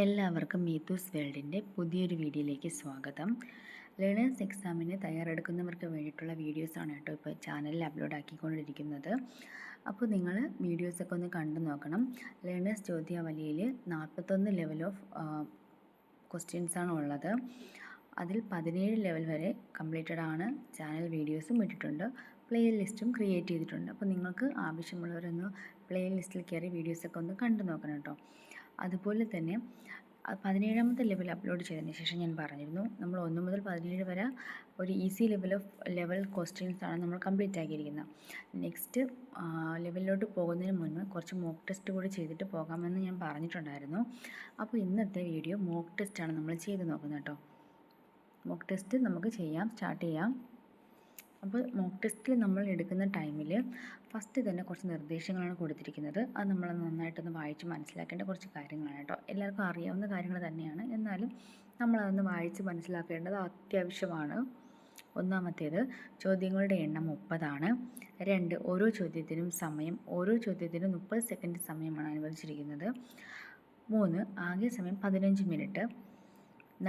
എല്ലാവർക്കും മീത്തൂസ് വേൾഡിൻ്റെ പുതിയൊരു വീഡിയോയിലേക്ക് സ്വാഗതം. ലേണേഴ്സ് എക്സാമിന് തയ്യാറെടുക്കുന്നവർക്ക് വേണ്ടിയിട്ടുള്ള വീഡിയോസാണ് കേട്ടോ ഇപ്പോൾ ചാനലിൽ അപ്ലോഡ് ആക്കിക്കൊണ്ടിരിക്കുന്നത്. അപ്പോൾ നിങ്ങൾ വീഡിയോസൊക്കെ ഒന്ന് കണ്ടു നോക്കണം. ലേണേഴ്സ് ചോദ്യാവലിയിൽ 41 ലെവൽ ഓഫ് ക്വസ്റ്റ്യൻസാണ് ഉള്ളത്. അതിൽ 17 ലെവൽ വരെ കംപ്ലീറ്റഡ് ആണ്. ചാനൽ വീഡിയോസും ഇട്ടിട്ടുണ്ട്, പ്ലേ ലിസ്റ്റും ക്രിയേറ്റ് ചെയ്തിട്ടുണ്ട്. അപ്പോൾ നിങ്ങൾക്ക് ആവശ്യമുള്ളവരൊന്ന് പ്ലേ ലിസ്റ്റിൽ കയറി വീഡിയോസൊക്കെ ഒന്ന് കണ്ടു നോക്കണം കേട്ടോ. അതുപോലെ തന്നെ 17ാമത്തെ ലെവൽ അപ്ലോഡ് ചെയ്തതിന് ശേഷം ഞാൻ പറഞ്ഞിരുന്നു, നമ്മൾ 1 മുതൽ 17 വരെ ഒരു ഈസി ലെവൽ ക്വസ്റ്റ്യൻസാണ് നമ്മൾ കംപ്ലീറ്റ് ആക്കിയിരിക്കുന്നത്. നെക്സ്റ്റ് ലെവലിലോട്ട് പോകുന്നതിന് മുൻപ് കുറച്ച് മോക്ക് ടെസ്റ്റ് കൂടി ചെയ്തിട്ട് പോകാമെന്ന് ഞാൻ പറഞ്ഞിട്ടുണ്ടായിരുന്നു. അപ്പോൾ ഇന്നത്തെ വീഡിയോ മോക്ക് ടെസ്റ്റാണ് നമ്മൾ ചെയ്ത് നോക്കുന്നത് കേട്ടോ. മോക്ക് ടെസ്റ്റ് നമുക്ക് സ്റ്റാർട്ട് ചെയ്യാം. അപ്പോൾ മോക്ക് ടെസ്റ്റിൽ നമ്മൾ എടുക്കുന്ന ടൈമിൽ ഫസ്റ്റ് തന്നെ കുറച്ച് നിർദ്ദേശങ്ങളാണ് കൊടുത്തിരിക്കുന്നത്. അത് നമ്മൾ നന്നായിട്ടൊന്ന് വായിച്ച് മനസ്സിലാക്കേണ്ട കുറച്ച് കാര്യങ്ങളാണ് കേട്ടോ. എല്ലാവർക്കും അറിയാവുന്ന കാര്യങ്ങൾ തന്നെയാണ്, എന്നാലും നമ്മളതൊന്ന് വായിച്ച് മനസ്സിലാക്കേണ്ടത് അത്യാവശ്യമാണ്. ഒന്നാമത്തേത്, ചോദ്യങ്ങളുടെ എണ്ണം 30 ആണ്. 2, ഓരോ ചോദ്യത്തിനും 30 സെക്കൻഡ് സമയമാണ് അനുവദിച്ചിരിക്കുന്നത്. 3, ആകെ സമയം 15 മിനിറ്റ്.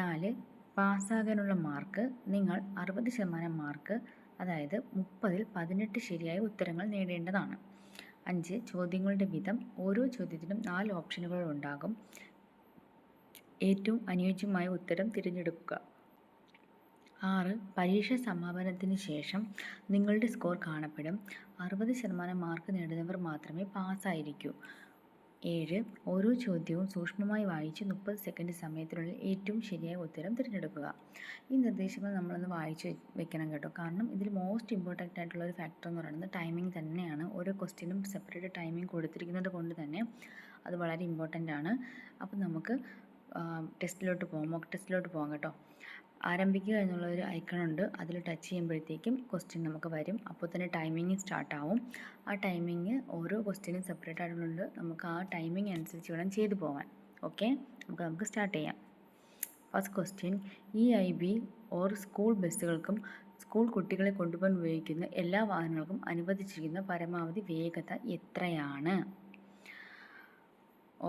4, പാസ്സാകാനുള്ള മാർക്ക് നിങ്ങൾ 60% മാർക്ക്, അതായത് 30-ൽ 18 ശരിയായ ഉത്തരങ്ങൾ നേടേണ്ടതാണ്. 5, ചോദ്യങ്ങളുടെ വിധം. ഓരോ ചോദ്യത്തിനും 4 ഓപ്ഷനുകൾ ഉണ്ടാകും. ഏറ്റവും അനുയോജ്യമായ ഉത്തരം തിരഞ്ഞെടുക്കുക. 6, പരീക്ഷ സമാപനത്തിന് ശേഷം നിങ്ങളുടെ സ്കോർ കാണപ്പെടും. 60% മാർക്ക് നേടുന്നവർ മാത്രമേ പാസ്സായിരിക്കൂ. 7, ഓരോ ചോദ്യവും സൂക്ഷ്മമായി വായിച്ച് 30 സെക്കൻഡ് സമയത്തിനുള്ളിൽ ഏറ്റവും ശരിയായ ഉത്തരം തിരഞ്ഞെടുക്കുക. ഈ നിർദ്ദേശങ്ങൾ നമ്മളൊന്ന് വായിച്ച് വെക്കണം കേട്ടോ. കാരണം ഇതിൽ മോസ്റ്റ് ഇമ്പോർട്ടൻ്റ് ആയിട്ടുള്ള ഒരു ഫാക്ടർ എന്ന് പറയുന്നത് ടൈമിംഗ് തന്നെയാണ്. ഓരോ ക്വസ്റ്റ്യനും സെപ്പറേറ്റ് ടൈമിംഗ് കൊടുത്തിരിക്കുന്നത് കൊണ്ട് തന്നെ അത് വളരെ ഇമ്പോർട്ടൻ്റ് ആണ്. അപ്പോൾ നമുക്ക് മോക്ക് ടെസ്റ്റിലോട്ട് പോകാം കേട്ടോ. ആരംഭിക്കുക എന്നുള്ളൊരു ഐക്കണുണ്ട്, അതിൽ ടച്ച് ചെയ്യുമ്പോഴത്തേക്കും ക്വസ്റ്റ്യൻ നമുക്ക് വരും. അപ്പോൾ തന്നെ ടൈമിങ് സ്റ്റാർട്ടാവും. ആ ടൈമിങ് ഓരോ ക്വസ്റ്റ്യനും സെപ്പറേറ്റ് ആയിട്ടുള്ളത്, നമുക്ക് ആ ടൈമിങ് അനുസരിച്ച് വേണം ചെയ്തു പോകാൻ. ഓക്കെ, നമുക്ക് സ്റ്റാർട്ട് ചെയ്യാം. First question, EIB or school ബസ്സുകൾക്കും സ്കൂൾ കുട്ടികളെ കൊണ്ടുപോകാൻ ഉപയോഗിക്കുന്ന എല്ലാ വാഹനങ്ങൾക്കും അനുവദിച്ചിരിക്കുന്ന പരമാവധി വേഗത എത്രയാണ്?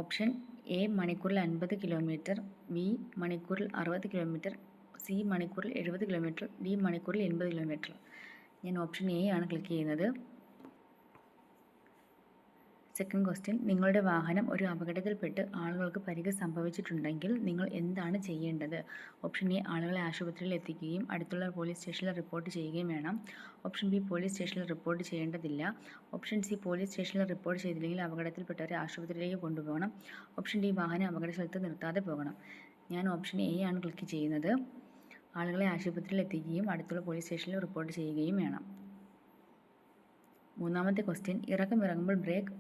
ഓപ്ഷൻ എ മണിക്കൂറിൽ 50 കിലോമീറ്റർ, ബി മണിക്കൂറിൽ 60 കിലോമീറ്റർ, സി മണിക്കൂറിൽ 70 കിലോമീറ്റർ, ഡി മണിക്കൂറിൽ 80 കിലോമീറ്റർ. ഞാൻ ഓപ്ഷൻ എ ആണ് ക്ലിക്ക് ചെയ്യുന്നത്. സെക്കൻഡ് ക്വസ്റ്റ്യൻ, നിങ്ങളുടെ വാഹനം ഒരു അപകടത്തിൽപ്പെട്ട് ആളുകൾക്ക് പരിക്ക് സംഭവിച്ചിട്ടുണ്ടെങ്കിൽ നിങ്ങൾ എന്താണ് ചെയ്യേണ്ടത്? ഓപ്ഷൻ എ, ആളുകളെ ആശുപത്രിയിൽ എത്തിക്കുകയും അടുത്തുള്ള പോലീസ് സ്റ്റേഷനിൽ റിപ്പോർട്ട് ചെയ്യുകയും വേണം. ഓപ്ഷൻ ബി, പോലീസ് സ്റ്റേഷനിൽ റിപ്പോർട്ട് ചെയ്യേണ്ടതില്ല. ഓപ്ഷൻ സി, പോലീസ് സ്റ്റേഷനിൽ റിപ്പോർട്ട് ചെയ്തില്ലെങ്കിൽ അപകടത്തിൽപ്പെട്ടവരെ ആശുപത്രിയിലേക്ക് കൊണ്ടുപോകണം. ഓപ്ഷൻ ഡി, വാഹനം അപകട സ്ഥലത്ത് നിർത്താതെ പോകണം. ഞാൻ ഓപ്ഷൻ എ ആണ് ക്ലിക്ക് ചെയ്യുന്നത്. ആളുകളെ ആശുപത്രിയിൽ എത്തിക്കുകയും അടുത്തുള്ള പോലീസ് സ്റ്റേഷനിൽ റിപ്പോർട്ട് ചെയ്യുകയും വേണം. മൂന്നാമത്തെ ക്വസ്റ്റ്യൻ, ഇറങ്ങുമ്പോൾ ബ്രേക്ക്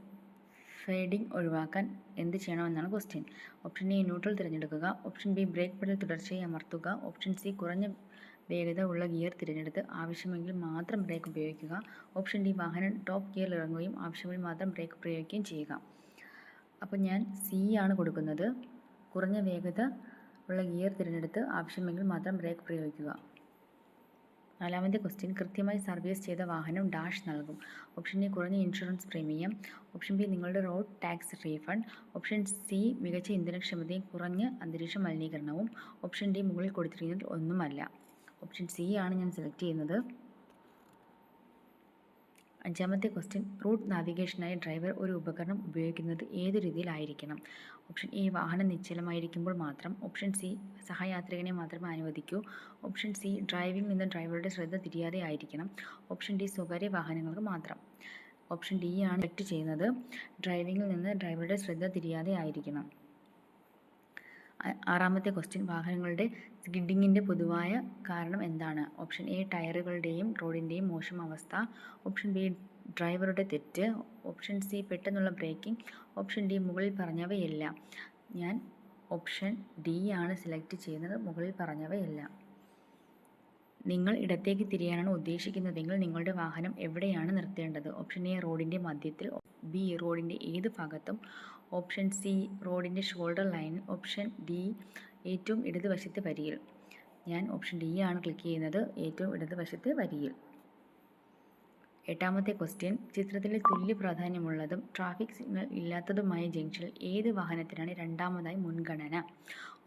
ഫേഡിംഗ് ഒഴിവാക്കാൻ എന്ത് ചെയ്യണമെന്നാണ് ക്വസ്റ്റ്യൻ. ഓപ്ഷൻ എ, ന്യൂട്രൽ തിരഞ്ഞെടുക്കുക. ഓപ്ഷൻ ബി, ബ്രേക്ക് പെഡൽ തുടർച്ചയായി അമർത്തുക. ഓപ്ഷൻ സി, കുറഞ്ഞ വേഗത ഉള്ള ഗിയർ തിരഞ്ഞെടുത്ത് ആവശ്യമെങ്കിൽ മാത്രം ബ്രേക്ക് ഉപയോഗിക്കുക. ഓപ്ഷൻ ഡി, വാഹനം ടോപ്പ് ഗിയറിൽ ഇറങ്ങുകയും ആവശ്യമെങ്കിൽ മാത്രം ബ്രേക്ക് പ്രയോഗിക്കുകയും ചെയ്യുക. അപ്പോൾ ഞാൻ സി ആണ് കൊടുക്കുന്നത്. കുറഞ്ഞ വേഗത ഉള്ള ഗിയർ തിരഞ്ഞെടുത്ത് ആവശ്യമെങ്കിൽ മാത്രം ബ്രേക്ക് പ്രയോഗിക്കുക. നാലാമത്തെ ക്വസ്റ്റ്യൻ, കൃത്യമായി സർവീസ് ചെയ്ത വാഹനം ഡാഷ് നൽകും. ഓപ്ഷൻ എ, കുറഞ്ഞ ഇൻഷുറൻസ് പ്രീമിയം. ഓപ്ഷൻ ബി, നിങ്ങളുടെ road tax refund. Option C, മികച്ച ഇന്ധനക്ഷമതയും കുറഞ്ഞ അന്തരീക്ഷ മലിനീകരണവും. ഓപ്ഷൻ ഡി, മുകളിൽ കൊടുത്തിരിക്കുന്നത് ഒന്നുമല്ല. ഓപ്ഷൻ സി ആണ് ഞാൻ സെലക്ട് ചെയ്യുന്നത്. അഞ്ചാമത്തെ ക്വസ്റ്റ്യൻ, റൂട്ട് നാവിഗേഷനായി ഡ്രൈവർ ഒരു ഉപകരണം ഉപയോഗിക്കുന്നത് ഏത് രീതിയിലായിരിക്കണം? ഓപ്ഷൻ എ, വാഹനം നിശ്ചലമായിരിക്കുമ്പോൾ മാത്രം. ഓപ്ഷൻ സി, സഹയാത്രികനെ മാത്രമേ അനുവദിക്കൂ. ഓപ്ഷൻ സി, ഡ്രൈവിംഗിൽ നിന്ന് ഡ്രൈവറുടെ ശ്രദ്ധ തിരിയാതെ ആയിരിക്കണം. ഓപ്ഷൻ ഡി, സ്വകാര്യ വാഹനങ്ങൾക്ക് മാത്രം. ഓപ്ഷൻ ഡി ആണ് സെലക്ട് ചെയ്യുന്നത്. ഡ്രൈവിംഗിൽ നിന്ന് ഡ്രൈവറുടെ ശ്രദ്ധ തിരിയാതെ ആയിരിക്കണം. ആറാമത്തെ ക്വസ്റ്റ്യൻ, വാഹനങ്ങളുടെ സ്കിഡിങ്ങിൻ്റെ പൊതുവായ കാരണം എന്താണ്? ഓപ്ഷൻ എ, ടയറുകളുടെയും റോഡിൻ്റെയും മോശം അവസ്ഥ. ഓപ്ഷൻ ബി, ഡ്രൈവറുടെ തെറ്റ്. ഓപ്ഷൻ സി, പെട്ടെന്നുള്ള ബ്രേക്കിംഗ്. ഓപ്ഷൻ ഡി, മുകളിൽ പറഞ്ഞവയെല്ലാം. ഞാൻ ഓപ്ഷൻ ഡി ആണ് സെലക്ട് ചെയ്യുന്നത്, മുകളിൽ പറഞ്ഞവയെല്ലാം. നിങ്ങൾ ഇടത്തേക്ക് തിരിയാനാണ് ഉദ്ദേശിക്കുന്നതെങ്കിൽ നിങ്ങളുടെ വാഹനം എവിടെയാണ് നിർത്തേണ്ടത്? ഓപ്ഷൻ എ, റോഡിൻ്റെ മധ്യത്തിൽ. ബി, റോഡിൻ്റെ ഏത് ഭാഗത്തും. ഓപ്ഷൻ സി, റോഡിൻ്റെ ഷോൾഡർ ലൈനിൽ. ഓപ്ഷൻ ഡി, ഏറ്റവും ഇടതുവശത്തെ വരിയിൽ. ഞാൻ ഓപ്ഷൻ ഡി ആണ് ക്ലിക്ക് ചെയ്യുന്നത്, ഏറ്റവും ഇടതുവശത്തെ വരിയിൽ. എട്ടാമത്തെ ക്വസ്റ്റ്യൻ, ചിത്രത്തിലെ തുല്യ പ്രാധാന്യമുള്ളതും ട്രാഫിക് സിഗ്നൽ ഇല്ലാത്തതുമായ ജംഗ്ഷനിൽ ഏത് വാഹനത്തിനാണ് രണ്ടാമതായി മുൻഗണന?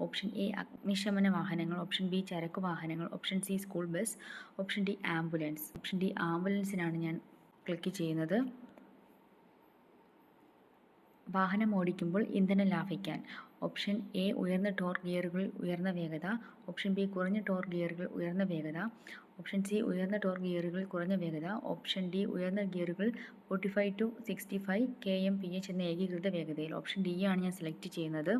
ഓപ്ഷൻ എ അഗ്നിശമന വാഹനങ്ങൾ, ഓപ്ഷൻ ബി ചരക്കു വാഹനങ്ങൾ, option C school bus, option D ambulance. Option D ആംബുലൻസിനാണ് ഞാൻ ക്ലിക്ക് ചെയ്യുന്നത്. വാഹനം ഓടിക്കുമ്പോൾ ഇന്ധനം ലാഭിക്കാൻ. ഓപ്ഷൻ എ ഉയർന്ന ടോർക്ക് ഗിയറുകളിൽ ഉയർന്ന വേഗത, ഓപ്ഷൻ ബി കുറഞ്ഞ ടോർക്ക് ഗിയറുകളിൽ ഉയർന്ന വേഗത, ഓപ്ഷൻ സി ഉയർന്ന ടോർക്ക് ഗിയറുകളിൽ കുറഞ്ഞ വേഗത, ഓപ്ഷൻ ഡി ഉയർന്ന ഗിയറുകൾ 45 to 65 kmph എന്ന ഏകീകൃത വേഗതയിൽ. ഓപ്ഷൻ ഡി ആണ് ഞാൻ സെലക്ട് ചെയ്യുന്നത്.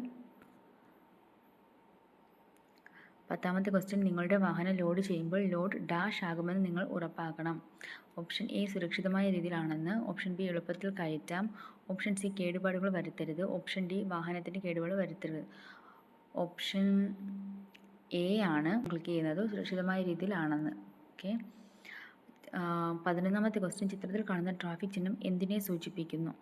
പത്താമത്തെ ക്വസ്റ്റ്യൻ, നിങ്ങളുടെ വാഹനം ലോഡ് ചെയ്യുമ്പോൾ ലോഡ് ഡാഷ് ആകുമെന്ന് നിങ്ങൾ ഉറപ്പാക്കണം. ഓപ്ഷൻ എ സുരക്ഷിതമായ രീതിയിലാണെന്ന്, ഓപ്ഷൻ ബി എളുപ്പത്തിൽ കയറ്റാം, ഓപ്ഷൻ സി കേടുപാടുകൾ വരുത്തരുത്, ഓപ്ഷൻ ഡി വാഹനത്തിന് കേടുപാട് വരുത്തരുത്. ഓപ്ഷൻ എ ആണ് ക്ലിക്ക് ചെയ്യുന്നത്, സുരക്ഷിതമായ രീതിയിലാണെന്ന്. ഓക്കെ. 11ാമത്തെ ക്വസ്റ്റ്യൻ, ചിത്രത്തിൽ കാണുന്ന ട്രാഫിക് ചിഹ്നം എന്തിനെ സൂചിപ്പിക്കുന്നു?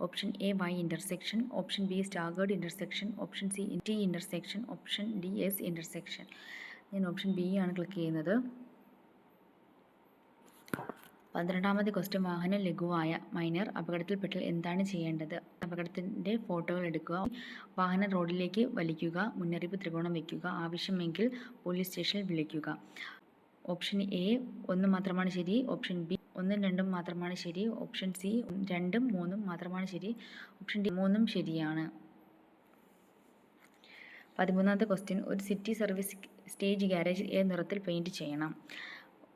Option A Y intersection, option B staggered intersection, option C T intersection, option D S intersection. ഞാൻ ഓപ്ഷൻ ബി ആണ് ക്ലിക്ക് ചെയ്യുന്നത്. 12ാമത്തെ ക്വസ്റ്റ്യൻ, വാഹനം ലഘുവായ മൈനർ അപകടത്തിൽപ്പെട്ടാൽ എന്താണ് ചെയ്യേണ്ടത്? അപകടത്തിൻ്റെ ഫോട്ടോകൾ എടുക്കുക, വാഹനം റോഡിലേക്ക് വലിക്കുക, മുന്നറിയിപ്പ് ത്രികോണം വയ്ക്കുക, ആവശ്യമെങ്കിൽ പോലീസ് സ്റ്റേഷനിൽ വിളിക്കുക. ഓപ്ഷൻ എ 1 മാത്രമാണ് ശരി, ഓപ്ഷൻ ബി 1ഉം 2ഉം മാത്രമാണ് ശരി, ഓപ്ഷൻ സി 2ഉം 3ഉം മാത്രമാണ് ശരി, ഓപ്ഷൻ ഡി 3ഉം ശരിയാണ്. 13ാമത്തെ ക്വസ്റ്റ്യൻ, ഒരു സിറ്റി സർവീസ് സ്റ്റേജ് ഗാരേജിൽ ഏത് നിറത്തിൽ പെയിൻറ് ചെയ്യണം?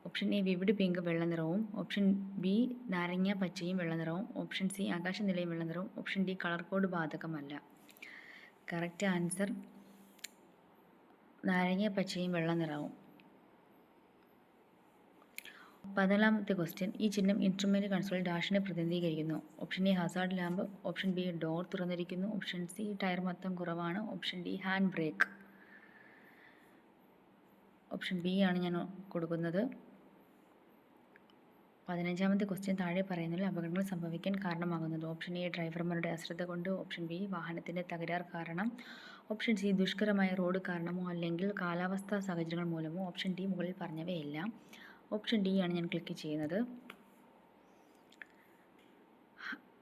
ഓപ്ഷൻ എ വിവിഡ് പിങ്ക് വെള്ള നിറവും, ഓപ്ഷൻ ബി നാരങ്ങ പച്ചയും വെള്ള നിറവും, ഓപ്ഷൻ സി ആകാശനിലയും വെള്ള നിറവും, ഓപ്ഷൻ ഡി കളർ കോഡ് ബാധകമല്ല. കറക്റ്റ് ആൻസർ നാരങ്ങ പച്ചയും വെള്ള നിറവും. 14ാമത്തെ ക്വസ്റ്റ്യൻ, ഈ ചിഹ്നം ഇൻസ്ട്രുമെൻ്റ് കൺസോൾ ഡാഷിനെ പ്രതിനിധീകരിക്കുന്നു. Option A Hazard lamp, option B door തുറന്നിരിക്കുന്നു, ഓപ്ഷൻ സി ടയർ മൊത്തം കുറവാണ്, option D hand brake. Option B ആണ് ഞാൻ കൊടുക്കുന്നത്. 15ാമത്തെ ക്വസ്റ്റ്യൻ, താഴെ പറയുന്നതിൽ അപകടങ്ങൾ സംഭവിക്കാൻ കാരണമാകുന്നത്. ഓപ്ഷൻ എ ഡ്രൈവർമാരുടെ അശ്രദ്ധ കൊണ്ട്, ഓപ്ഷൻ ബി വാഹനത്തിൻ്റെ തകരാർ കാരണം, ഓപ്ഷൻ സി ദുഷ്കരമായ റോഡ് കാരണമോ അല്ലെങ്കിൽ കാലാവസ്ഥാ സാഹചര്യങ്ങൾ മൂലമോ, ഓപ്ഷൻ ഡി മുകളിൽ പറഞ്ഞവയെല്ലാം. ഓപ്ഷൻ ഡി ആണ് ഞാൻ ക്ലിക്ക് ചെയ്യുന്നത്.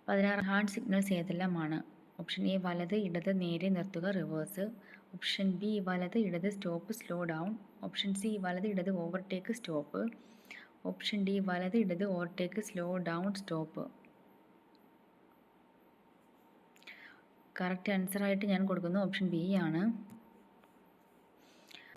16 ഹാൻഡ് സിഗ്നൽസ് ഏതെല്ലാമാണ്? ഓപ്ഷൻ എ വലത് ഇടത് നേരെ നിർത്തുക റിവേഴ്സ്, ഓപ്ഷൻ ബി വലത് ഇടത് stop slow down, option C വലത് ഇടത് ഓവർടേക്ക് സ്റ്റോപ്പ്, ഓപ്ഷൻ ഡി വലത് ഇടത് overtake slow down stop. Correct ആൻസറായിട്ട് ഞാൻ കൊടുക്കുന്നു ഓപ്ഷൻ ബി ആണ്.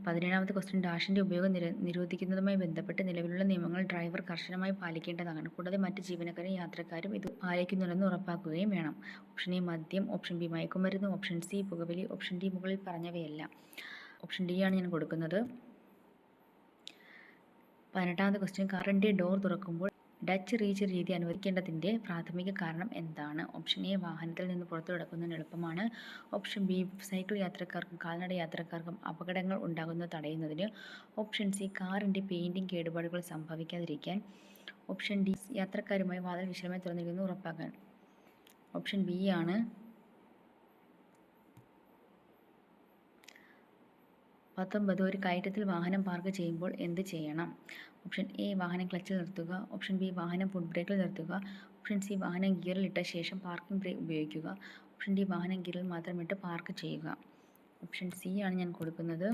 17ാമത്തെ ക്വസ്റ്റ്യൻ, ഡാഷിൻ്റെ ഉപയോഗം നിരോധിക്കുന്നതുമായി ബന്ധപ്പെട്ട് നിലവിലുള്ള നിയമങ്ങൾ ഡ്രൈവർ കർശനമായി പാലിക്കേണ്ടതാണ്. കൂടാതെ മറ്റ് ജീവനക്കാരും യാത്രക്കാരും ഇത് പാലിക്കുന്നുണ്ടെന്ന് ഉറപ്പാക്കുകയും വേണം. ഓപ്ഷൻ എ മദ്യം, ഓപ്ഷൻ ബി മയക്കുമരുന്ന്, ഓപ്ഷൻ സി പുകവലി, ഓപ്ഷൻ ഡി മുകളിൽ പറഞ്ഞവയല്ല. ഓപ്ഷൻ ഡി ആണ് ഞാൻ കൊടുക്കുന്നത്. 18ാമത്തെ ക്വസ്റ്റ്യൻ, കാറിൻ്റെ ഡോർ തുറക്കുമ്പോൾ ഡച്ച് റീച്ച് രീതി അനുവദിക്കേണ്ടതിൻ്റെ പ്രാഥമിക കാരണം എന്താണ്? ഓപ്ഷൻ എ വാഹനത്തിൽ നിന്ന് പുറത്തു കിടക്കുന്നതിന് എളുപ്പമാണ്, ഓപ്ഷൻ ബി സൈക്കിൾ യാത്രക്കാർക്കും കാൽനട യാത്രക്കാർക്കും അപകടങ്ങൾ ഉണ്ടാകുന്നത് തടയുന്നതിന്, ഓപ്ഷൻ സി കാറിൻ്റെ പെയിൻറ്റിംഗ് കേടുപാടുകൾ സംഭവിക്കാതിരിക്കാൻ, ഓപ്ഷൻ ഡി യാത്രക്കാരുമായി വാതിൽ വിശാലമായി തുറന്നിരിക്കുന്നത് ഉറപ്പാക്കാൻ. ഓപ്ഷൻ ബി ആണ്. 19, ഒരു കയറ്റത്തിൽ വാഹനം പാർക്ക് ചെയ്യുമ്പോൾ എന്ത് ചെയ്യണം? ഓപ്ഷൻ എ വാഹനം ക്ലച്ചിൽ നിർത്തുക, ഓപ്ഷൻ ബി വാഹനം ഫുട് ബ്രേക്കിൽ നിർത്തുക, ഓപ്ഷൻ സി വാഹനം ഗിയറിൽ ഇട്ട ശേഷം പാർക്കിംഗ് ബ്രേക്ക് ഉപയോഗിക്കുക, ഓപ്ഷൻ ഡി വാഹനം ഗിയറിൽ മാത്രം ഇട്ട് പാർക്ക് ചെയ്യുക. ഓപ്ഷൻ സി ആണ് ഞാൻ കൊടുക്കുന്നത്.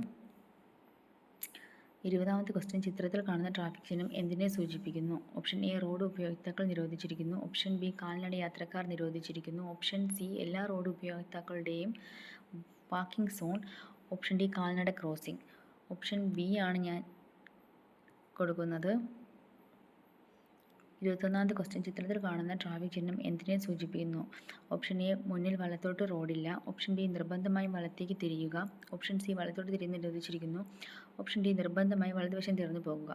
20ാമത്തെ ക്വസ്റ്റ്യൻ, ചിത്രത്തിൽ കാണുന്ന ട്രാഫിക് ചിഹ്നം എന്തിനെ സൂചിപ്പിക്കുന്നു? ഓപ്ഷൻ എ റോഡ് ഉപയോക്താക്കൾ നിരോധിച്ചിരിക്കുന്നു, ഓപ്ഷൻ ബി കാൽനട യാത്രക്കാർ നിരോധിച്ചിരിക്കുന്നു, ഓപ്ഷൻ സി എല്ലാ റോഡ് ഉപയോക്താക്കളുടെയും പാർക്കിംഗ് സോൺ, ഓപ്ഷൻ ഡി കാൽനട ക്രോസിംഗ്. ഓപ്ഷൻ ബി ആണ് ഞാൻ കൊടുക്കുന്നത്. 21ാമത്തെ ക്വസ്റ്റ്യൻ, ചിത്രത്തിൽ കാണുന്ന ട്രാഫിക് ചിഹ്നം എന്തിനെ സൂചിപ്പിക്കുന്നു? ഓപ്ഷൻ എ മുന്നിൽ വലത്തോട്ട് റോഡില്ല, ഓപ്ഷൻ ബി നിർബന്ധമായും വലത്തേക്ക് തിരിയുക, ഓപ്ഷൻ സി വലത്തോട്ട് തിരിയുന്നത് നിരോധിച്ചിരിക്കുന്നു, ഓപ്ഷൻ ഡി നിർബന്ധമായി വലതുവശം തിരിഞ്ഞു പോകുക.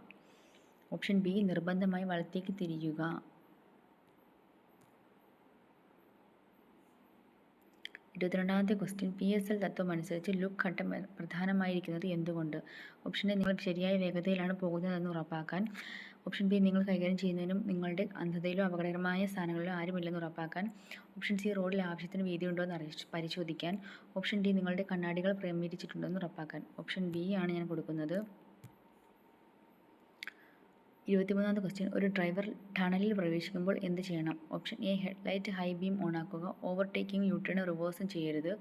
ഓപ്ഷൻ ബി നിർബന്ധമായി വലത്തേക്ക് തിരിയുക. 22ാമത്തെ ക്വസ്റ്റ്യൻ, PSL തത്വം അനുസരിച്ച് ലുക്ക് ഘട്ടം പ്രധാനമായിരിക്കുന്നത് എന്തുകൊണ്ട്? ഓപ്ഷൻ എ നിങ്ങൾ ശരിയായ വേഗതയിലാണ് പോകുന്നതെന്ന് ഉറപ്പാക്കാൻ, ഓപ്ഷൻ ബി നിങ്ങൾ കൈകാര്യം ചെയ്യുന്നതിനും നിങ്ങളുടെ അന്ധതയിലോ അപകടകരമായ സ്ഥാനങ്ങളിലോ ആരുമില്ലെന്ന് ഉറപ്പാക്കാൻ, ഓപ്ഷൻ സി റോഡിൽ ആവശ്യത്തിന് വീതിയുണ്ടോ എന്ന് പരിശോധിക്കാൻ, ഓപ്ഷൻ ഡി നിങ്ങളുടെ കണ്ണാടികൾ ക്രമീകരിച്ചിട്ടുണ്ടോ എന്ന് ഉറപ്പാക്കാൻ. ഓപ്ഷൻ ബി ആണ് ഞാൻ കൊടുക്കുന്നത്. 23ാമത്തെ ക്വസ്റ്റ്യൻ, ഒരു ഡ്രൈവർ ടണലിൽ പ്രവേശിക്കുമ്പോൾ എന്ത് ചെയ്യണം? Option A, headlight high beam ഓണാക്കുക, ഓവർടേക്കിംഗ് യു ടേൺ റിവേഴ്സും ചെയ്യരുത്.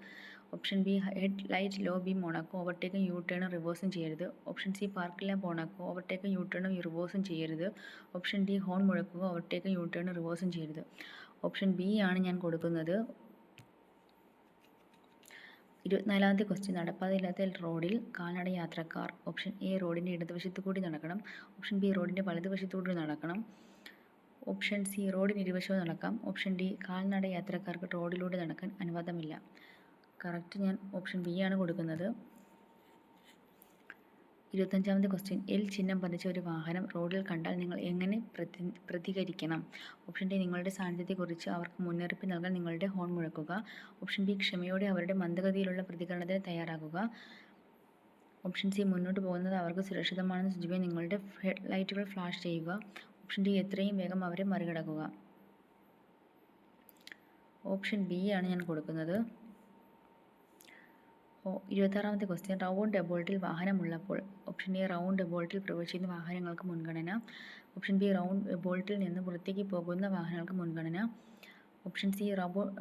Option B, head light low beam ഓണാക്കുക, ഓവർടേക്കിംഗ് യു ടേണും റിവേഴ്സും ചെയ്യരുത്. ഓപ്ഷൻ സി, പാർക്ക് ലാമ്പ് ഓണാക്കുക, ഓവർടേക്കിംഗ് യു ടേണും റിവേഴ്സും ചെയ്യരുത്. ഓപ്ഷൻ ഡി, ഹോൺ മുഴക്കുക, ഓവർടേക്കിംഗ് യു ടേണും റിവേഴ്സും ചെയ്യരുത്. ഓപ്ഷൻ ബി ആണ് ഞാൻ കൊടുക്കുന്നത്. 24ാമത്തെ ക്വസ്റ്റ്യൻ, നടപ്പാതയില്ലാത്ത റോഡിൽ കാൽനട യാത്രക്കാർ. ഓപ്ഷൻ എ, റോഡിൻ്റെ ഇടതുവശത്തു കൂടി നടക്കണം. ഓപ്ഷൻ ബി, റോഡിൻ്റെ വലതുവശത്തു കൂടി നടക്കണം. ഓപ്ഷൻ സി, റോഡിന് ഇരുവശവും നടക്കാം. ഓപ്ഷൻ ഡി, കാൽനട യാത്രക്കാർക്ക് റോഡിലൂടെ നടക്കാൻ അനുവാദമില്ല. കറക്റ്റ് ഞാൻ ഓപ്ഷൻ ബി ആണ് കൊടുക്കുന്നത്. 25ാമത്തെ ക്വസ്റ്റ്യൻ, എൽ ചിഹ്നം പതിച്ച ഒരു വാഹനം റോഡിൽ കണ്ടാൽ നിങ്ങൾ എങ്ങനെ പ്രതികരിക്കണം? ഓപ്ഷൻ ഡി, നിങ്ങളുടെ സാന്നിധ്യത്തെക്കുറിച്ച് അവർക്ക് മുന്നറിയിപ്പ് നൽകാൻ നിങ്ങളുടെ ഹോൺ മുഴക്കുക. ഓപ്ഷൻ ബി, ക്ഷമയോടെ അവരുടെ മന്ദഗതിയിലുള്ള പ്രതികരണത്തിന് തയ്യാറാകുക. ഓപ്ഷൻ സി, മുന്നോട്ട് പോകുന്നത് അവർക്ക് സുരക്ഷിതമാണെന്ന് സൂചിപ്പിക്കാൻ നിങ്ങളുടെ ഹെഡ് ലൈറ്റുകൾ ഫ്ലാഷ് ചെയ്യുക. ഓപ്ഷൻ ഡി, എത്രയും വേഗം അവരെ മറികടക്കുക. ഓപ്ഷൻ ബി ആണ് ഞാൻ കൊടുക്കുന്നത്. 26ാമത്തെ ക്വസ്റ്റ്യൻ, റൗണ്ട് എബോൾട്ടിൽ വാഹനമുള്ളപ്പോൾ. ഓപ്ഷൻ എ, റൗണ്ട് എബോൾട്ടിൽ പ്രവേശിക്കുന്ന വാഹനങ്ങൾക്ക് മുൻഗണന. ഓപ്ഷൻ ബി, റൗണ്ട് എബോൾട്ടിൽ നിന്ന് പുറത്തേക്ക് പോകുന്ന വാഹനങ്ങൾക്ക് മുൻഗണന. ഓപ്ഷൻ സി,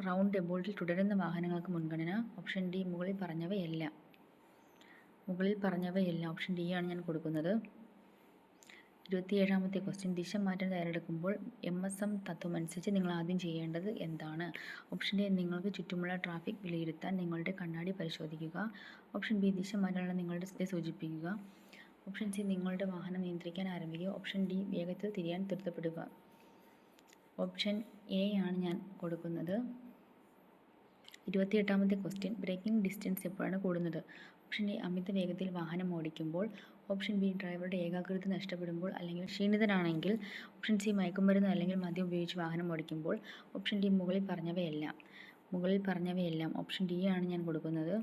റൗണ്ട് എബോൾട്ടിൽ തുടരുന്ന വാഹനങ്ങൾക്ക് മുൻഗണന. ഓപ്ഷൻ ഡി, മുകളിൽ പറഞ്ഞവയെല്ലാം. ഓപ്ഷൻ ഡി ആണ് ഞാൻ കൊടുക്കുന്നത്. 27ാമത്തെ ക്വസ്റ്റ്യൻ, ദിശ മാറ്റാൻ തയ്യാറെടുക്കുമ്പോൾ MSM തത്വമനുസരിച്ച് നിങ്ങൾ ആദ്യം ചെയ്യേണ്ടത് എന്താണ്? ഓപ്ഷൻ എ, നിങ്ങൾക്ക് ചുറ്റുമുള്ള ട്രാഫിക് വിലയിരുത്താൻ നിങ്ങളുടെ കണ്ണാടി പരിശോധിക്കുക. ഓപ്ഷൻ ബി, ദിശ മാറ്റാനുള്ള നിങ്ങളുടെ ശ്രദ്ധ സൂചിപ്പിക്കുക. ഓപ്ഷൻ സി, നിങ്ങളുടെ വാഹനം നിയന്ത്രിക്കാൻ ആരംഭിക്കുക. ഓപ്ഷൻ ഡി, വേഗത്തിൽ തിരിയാൻ ത്വരിതപ്പെടുക. ഓപ്ഷൻ എ ആണ് ഞാൻ കൊടുക്കുന്നത്. 28ാമത്തെ ക്വസ്റ്റ്യൻ, ബ്രേക്കിംഗ് ഡിസ്റ്റൻസ് എപ്പോഴാണ് കൂടുന്നത്? ഓപ്ഷൻ എ, അമിത വേഗത്തിൽ വാഹനം ഓടിക്കുമ്പോൾ. ഓപ്ഷൻ ബി, ഡ്രൈവറുടെ ഏകാഗ്രത നഷ്ടപ്പെടുമ്പോൾ അല്ലെങ്കിൽ ക്ഷീണിതനാണെങ്കിൽ. ഓപ്ഷൻ സി, മയക്കുമരുന്ന് അല്ലെങ്കിൽ മദ്യം ഉപയോഗിച്ച് വാഹനം ഓടിക്കുമ്പോൾ. ഓപ്ഷൻ ഡി, മുകളിൽ പറഞ്ഞവയെല്ലാം. ഓപ്ഷൻ ഡി ആണ് ഞാൻ കൊടുക്കുന്നത്.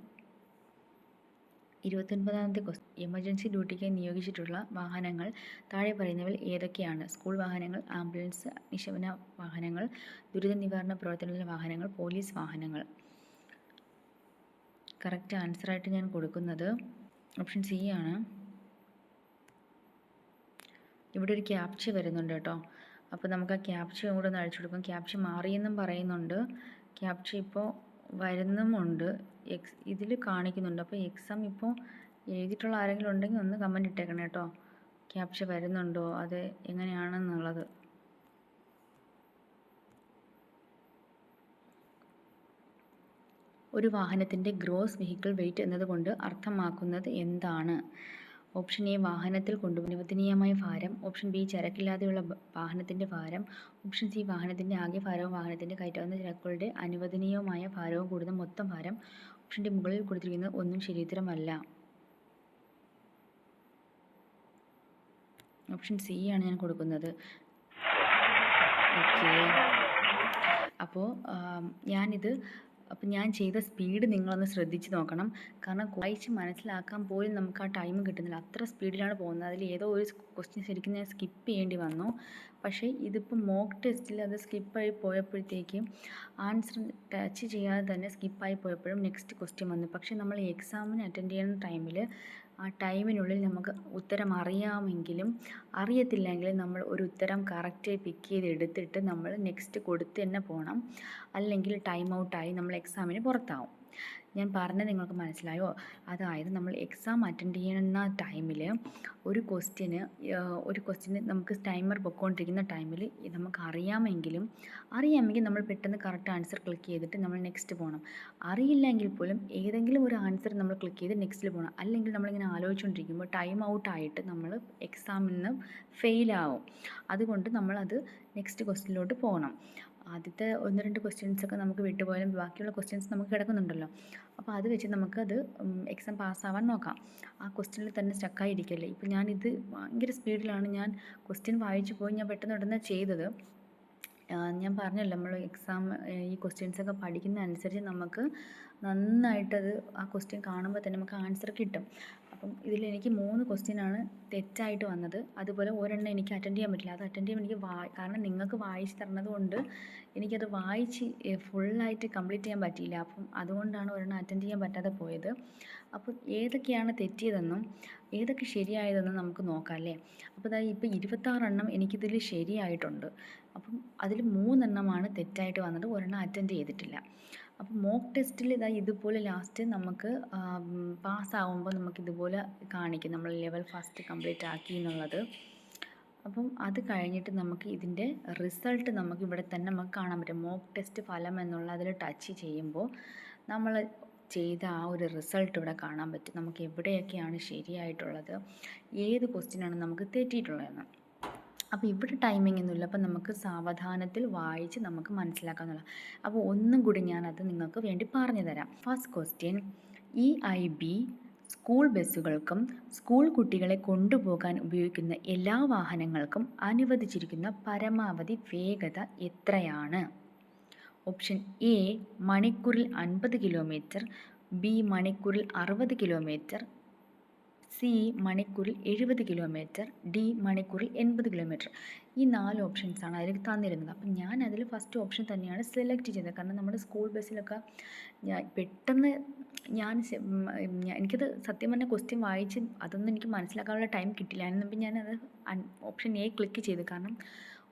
29ാമത്തെ ക്വസ്റ്റ്യൻ, എമർജൻസി ഡ്യൂട്ടിക്ക് നിയോഗിച്ചിട്ടുള്ള വാഹനങ്ങൾ താഴെ പറയുന്നവയിൽ ഏതൊക്കെയാണ്? സ്കൂൾ വാഹനങ്ങൾ, ആംബുലൻസ്, അഗ്നിശമന വാഹനങ്ങൾ, ദുരിത നിവാരണ പ്രവർത്തനത്തിലുള്ള വാഹനങ്ങൾ, പോലീസ് വാഹനങ്ങൾ. കറക്റ്റ് ആൻസറായിട്ട് ഞാൻ കൊടുക്കുന്നത് ഓപ്ഷൻ സി ആണ്. ഇവിടെ ഒരു ക്യാപ്ച വരുന്നുണ്ട് കേട്ടോ. അപ്പോൾ നമുക്ക് ആ ക്യാപ്ചയും കൂടെ ഒന്ന് അഴിച്ചു കൊടുക്കാം. ക്യാപ്ച മാറിയെന്നും പറയുന്നുണ്ട്. ക്യാപ്ച ഇപ്പോൾ വരുന്നുമുണ്ട്. ഇതിൽ കാണിക്കുന്നുണ്ട്. അപ്പോൾ എക്സാം ഇപ്പോൾ എഴുതിയിട്ടുള്ള ആരെങ്കിലും ഉണ്ടെങ്കിൽ ഒന്ന് കമൻറ്റ് ഇട്ടേക്കണം കേട്ടോ. ക്യാപ്ച വരുന്നുണ്ടോ, അത് എങ്ങനെയാണെന്നുള്ളത്. ഒരു വാഹനത്തിൻ്റെ ഗ്രോസ് വെഹിക്കിൾ വെയിറ്റ് എന്നതുകൊണ്ട് അർത്ഥമാക്കുന്നത് എന്താണ്? ഓപ്ഷൻ എ, വാഹനത്തിൽ കൊണ്ടുപോകുന്ന അനുവദനീയമായ ഭാരം. ഓപ്ഷൻ ബി, ചരക്കില്ലാതെയുള്ള വാഹനത്തിൻ്റെ ഭാരം. ഓപ്ഷൻ സി, വാഹനത്തിൻ്റെ ആകെ ഭാരവും വാഹനത്തിൻ്റെ കയറ്റാവുന്ന ചരക്കുകളുടെ അനുവദനീയമായ ഭാരവും കൂടുന്ന മൊത്തം ഭാരം. ഓപ്ഷൻ ഡി, മുകളിൽ കൊടുത്തിരിക്കുന്നത് ഒന്നും ശരിയുത്തരമല്ല. ഓപ്ഷൻ സി ആണ് ഞാൻ കൊടുക്കുന്നത്. ഓക്കെ, അപ്പോൾ ഞാൻ ചെയ്ത സ്പീഡ് നിങ്ങളൊന്ന് ശ്രദ്ധിച്ച് നോക്കണം. കാരണം വായിച്ച് മനസ്സിലാക്കാൻ പോലും നമുക്ക് ആ ടൈം കിട്ടുന്നില്ല. അത്ര സ്പീഡിലാണ് പോകുന്നത്. അതിൽ ഏതോ ഒരു ക്വസ്റ്റ്യൻ ശരിക്കും ഞാൻ സ്കിപ്പ് ചെയ്യേണ്ടി വന്നു. പക്ഷേ ഇതിപ്പോൾ മോക്ക് ടെസ്റ്റിൽ അത് സ്കിപ്പായി പോയപ്പോഴത്തേക്കും ആൻസർ ടച്ച് ചെയ്യാതെ തന്നെ സ്കിപ്പായി പോയപ്പോഴും നെക്സ്റ്റ് ക്വസ്റ്റ്യൻ വന്നു. പക്ഷേ നമ്മൾ എക്സാമിന് അറ്റൻഡ് ചെയ്യുന്ന ടൈമിൽ ആ ടൈമിനുള്ളിൽ നമുക്ക് ഉത്തരം അറിയാമെങ്കിലും അറിയത്തില്ലെങ്കിലും നമ്മൾ ഒരു ഉത്തരം കറക്റ്റ് പിക്ക് ചെയ്ത് എടുത്തിട്ട് നമ്മൾ നെക്സ്റ്റ് കൊടുത്ത് തന്നെ പോകണം. അല്ലെങ്കിൽ ടൈം ഔട്ടായി നമ്മൾ എക്സാമിന് പുറത്താവും. ഞാൻ പറഞ്ഞത് നിങ്ങൾക്ക് മനസ്സിലായോ? അതായത് നമ്മൾ എക്സാം അറ്റൻഡ് ചെയ്യുന്ന ടൈമിൽ ഒരു ക്വസ്റ്റ്യന് നമുക്ക് ടൈമർ പൊയ്ക്കൊണ്ടിരിക്കുന്ന ടൈമിൽ നമുക്ക് അറിയാമെങ്കിൽ നമ്മൾ പെട്ടെന്ന് കറക്റ്റ് ആൻസർ ക്ലിക്ക് ചെയ്തിട്ട് നമ്മൾ നെക്സ്റ്റ് പോകണം. അറിയില്ലെങ്കിൽ പോലും ഏതെങ്കിലും ഒരു ആൻസർ നമ്മൾ ക്ലിക്ക് ചെയ്ത് നെക്സ്റ്റിൽ പോകണം. അല്ലെങ്കിൽ നമ്മളിങ്ങനെ ആലോചിച്ചുകൊണ്ടിരിക്കുമ്പോൾ ടൈം ഔട്ടായിട്ട് നമ്മൾ എക്സാമിൽ നിന്ന് ഫെയിലാവും. അതുകൊണ്ട് നമ്മളത് നെക്സ്റ്റ് ക്വസ്റ്റ്യനിലോട്ട് പോകണം. ആദ്യത്തെ 1-2 ക്വസ്റ്റ്യൻസൊക്കെ നമുക്ക് വിട്ടുപോയാലും ബാക്കിയുള്ള ക്വസ്റ്റ്യൻസ് നമുക്ക് കിടക്കുന്നുണ്ടല്ലോ. അപ്പോൾ അത് വെച്ച് നമുക്കത് എക്സാം പാസ്സാവാൻ നോക്കാം. ആ ക്വസ്റ്റ്യനിൽ തന്നെ സ്റ്റക്കായിരിക്കല്ലേ. ഇപ്പോൾ ഞാനിത് ഭയങ്കര സ്പീഡിലാണ് ഞാൻ ക്വസ്റ്റ്യൻ വായിച്ചു പോയി ഞാൻ പെട്ടെന്ന് ചെയ്തത്. ഞാൻ പറഞ്ഞല്ലോ നമ്മൾ എക്സാം ഈ ക്വസ്റ്റ്യൻസൊക്കെ പഠിക്കുന്ന അനുസരിച്ച് നമുക്ക് നന്നായിട്ടത് ആ ക്വസ്റ്റ്യൻ കാണുമ്പോൾ തന്നെ നമുക്ക് ആൻസർ കിട്ടും. അപ്പം ഇതിലെനിക്ക് 3 ക്വസ്റ്റ്യനാണ് തെറ്റായിട്ട് വന്നത്. അതുപോലെ ഒരെണ്ണം എനിക്ക് അറ്റൻഡ് ചെയ്യാൻ പറ്റില്ല. അത് അറ്റൻഡ് ചെയ്യുമ്പോൾ എനിക്ക് കാരണം നിങ്ങൾക്ക് വായിച്ച് തരണത് കൊണ്ട് എനിക്കത് വായിച്ച് ഫുള്ളായിട്ട് കംപ്ലീറ്റ് ചെയ്യാൻ പറ്റിയില്ല. അപ്പം അതുകൊണ്ടാണ് ഒരെണ്ണം അറ്റൻഡ് ചെയ്യാൻ പറ്റാതെ പോയത്. അപ്പം ഏതൊക്കെയാണ് തെറ്റിയതെന്നും ഏതൊക്കെ ശരിയായതെന്നും നമുക്ക് നോക്കാം അല്ലേ. അപ്പോൾ ഇതാ ഇപ്പോൾ 26 എണ്ണം എനിക്കിതിൽ ശരിയായിട്ടുണ്ട്. അപ്പം അതിൽ 3 എണ്ണമാണ് തെറ്റായിട്ട് വന്നത്, ഒരെണ്ണം അറ്റൻഡ് ചെയ്തിട്ടില്ല. അപ്പം മോക്ക് ടെസ്റ്റിൽ ഇതാ ഇതുപോലെ ലാസ്റ്റ് നമുക്ക് പാസ്സാവുമ്പോൾ നമുക്കിതുപോലെ കാണിക്കും നമ്മൾ ലെവൽ ഫസ്റ്റ് കംപ്ലീറ്റ് ആക്കി എന്നുള്ളത്. അപ്പം അത് കഴിഞ്ഞിട്ട് നമുക്ക് ഇതിൻ്റെ റിസൾട്ട് നമുക്ക് ഇവിടെ തന്നെ നമുക്ക് കാണാൻ പറ്റും. മോക്ക് ടെസ്റ്റ് ഫലം എന്നുള്ള അതിൽ ടച്ച് ചെയ്യുമ്പോൾ നമ്മൾ ചെയ്ത ആ ഒരു റിസൾട്ട് ഇവിടെ കാണാൻ പറ്റും. നമുക്ക് എവിടെയൊക്കെയാണ് ശരിയായിട്ടുള്ളത്, ഏത് ക്വസ്റ്റ്യനാണ് നമുക്ക് തെറ്റിയിട്ടുള്ളതെന്ന്. അപ്പോൾ ഇവിടെ ടൈമിംഗ് ഒന്നുമില്ല. അപ്പോൾ നമുക്ക് സാവധാനത്തിൽ വായിച്ച് നമുക്ക് മനസ്സിലാക്കാവുന്നതാണ്. അപ്പോൾ ഒന്നും കൂടി ഞാനത് നിങ്ങൾക്ക് വേണ്ടി പറഞ്ഞു തരാം. ഫസ്റ്റ് ക്വസ്റ്റ്യൻ, EIB സ്കൂൾ ബസ്സുകൾക്കും സ്കൂൾ കുട്ടികളെ കൊണ്ടുപോകാൻ ഉപയോഗിക്കുന്ന എല്ലാ വാഹനങ്ങൾക്കും അനുവദിച്ചിരിക്കുന്ന പരമാവധി വേഗത എത്രയാണ്? ഓപ്ഷൻ എ മണിക്കൂറിൽ 50 കിലോമീറ്റർ, ബി മണിക്കൂറിൽ 60 കിലോമീറ്റർ, സി മണിക്കൂറിൽ 70 കിലോമീറ്റർ, ഡി മണിക്കൂറിൽ 80 കിലോമീറ്റർ. ഈ 4 ഓപ്ഷൻസാണ് അതിൽ തന്നിരുന്നത്. അപ്പം ഞാൻ അതിൽ ഫസ്റ്റ് ഓപ്ഷൻ തന്നെയാണ് സെലക്ട് ചെയ്തത്. കാരണം നമ്മുടെ സ്കൂൾ ബസ്സിലൊക്കെ പെട്ടെന്ന് എനിക്കത് സത്യം പറഞ്ഞ ക്വസ്റ്റ്യൻ വായിച്ച് അതൊന്നും എനിക്ക് മനസ്സിലാക്കാനുള്ള ടൈം കിട്ടില്ല. അതിന് ഞാനത് ഓപ്ഷൻ എ ക്ലിക്ക് ചെയ്തു. കാരണം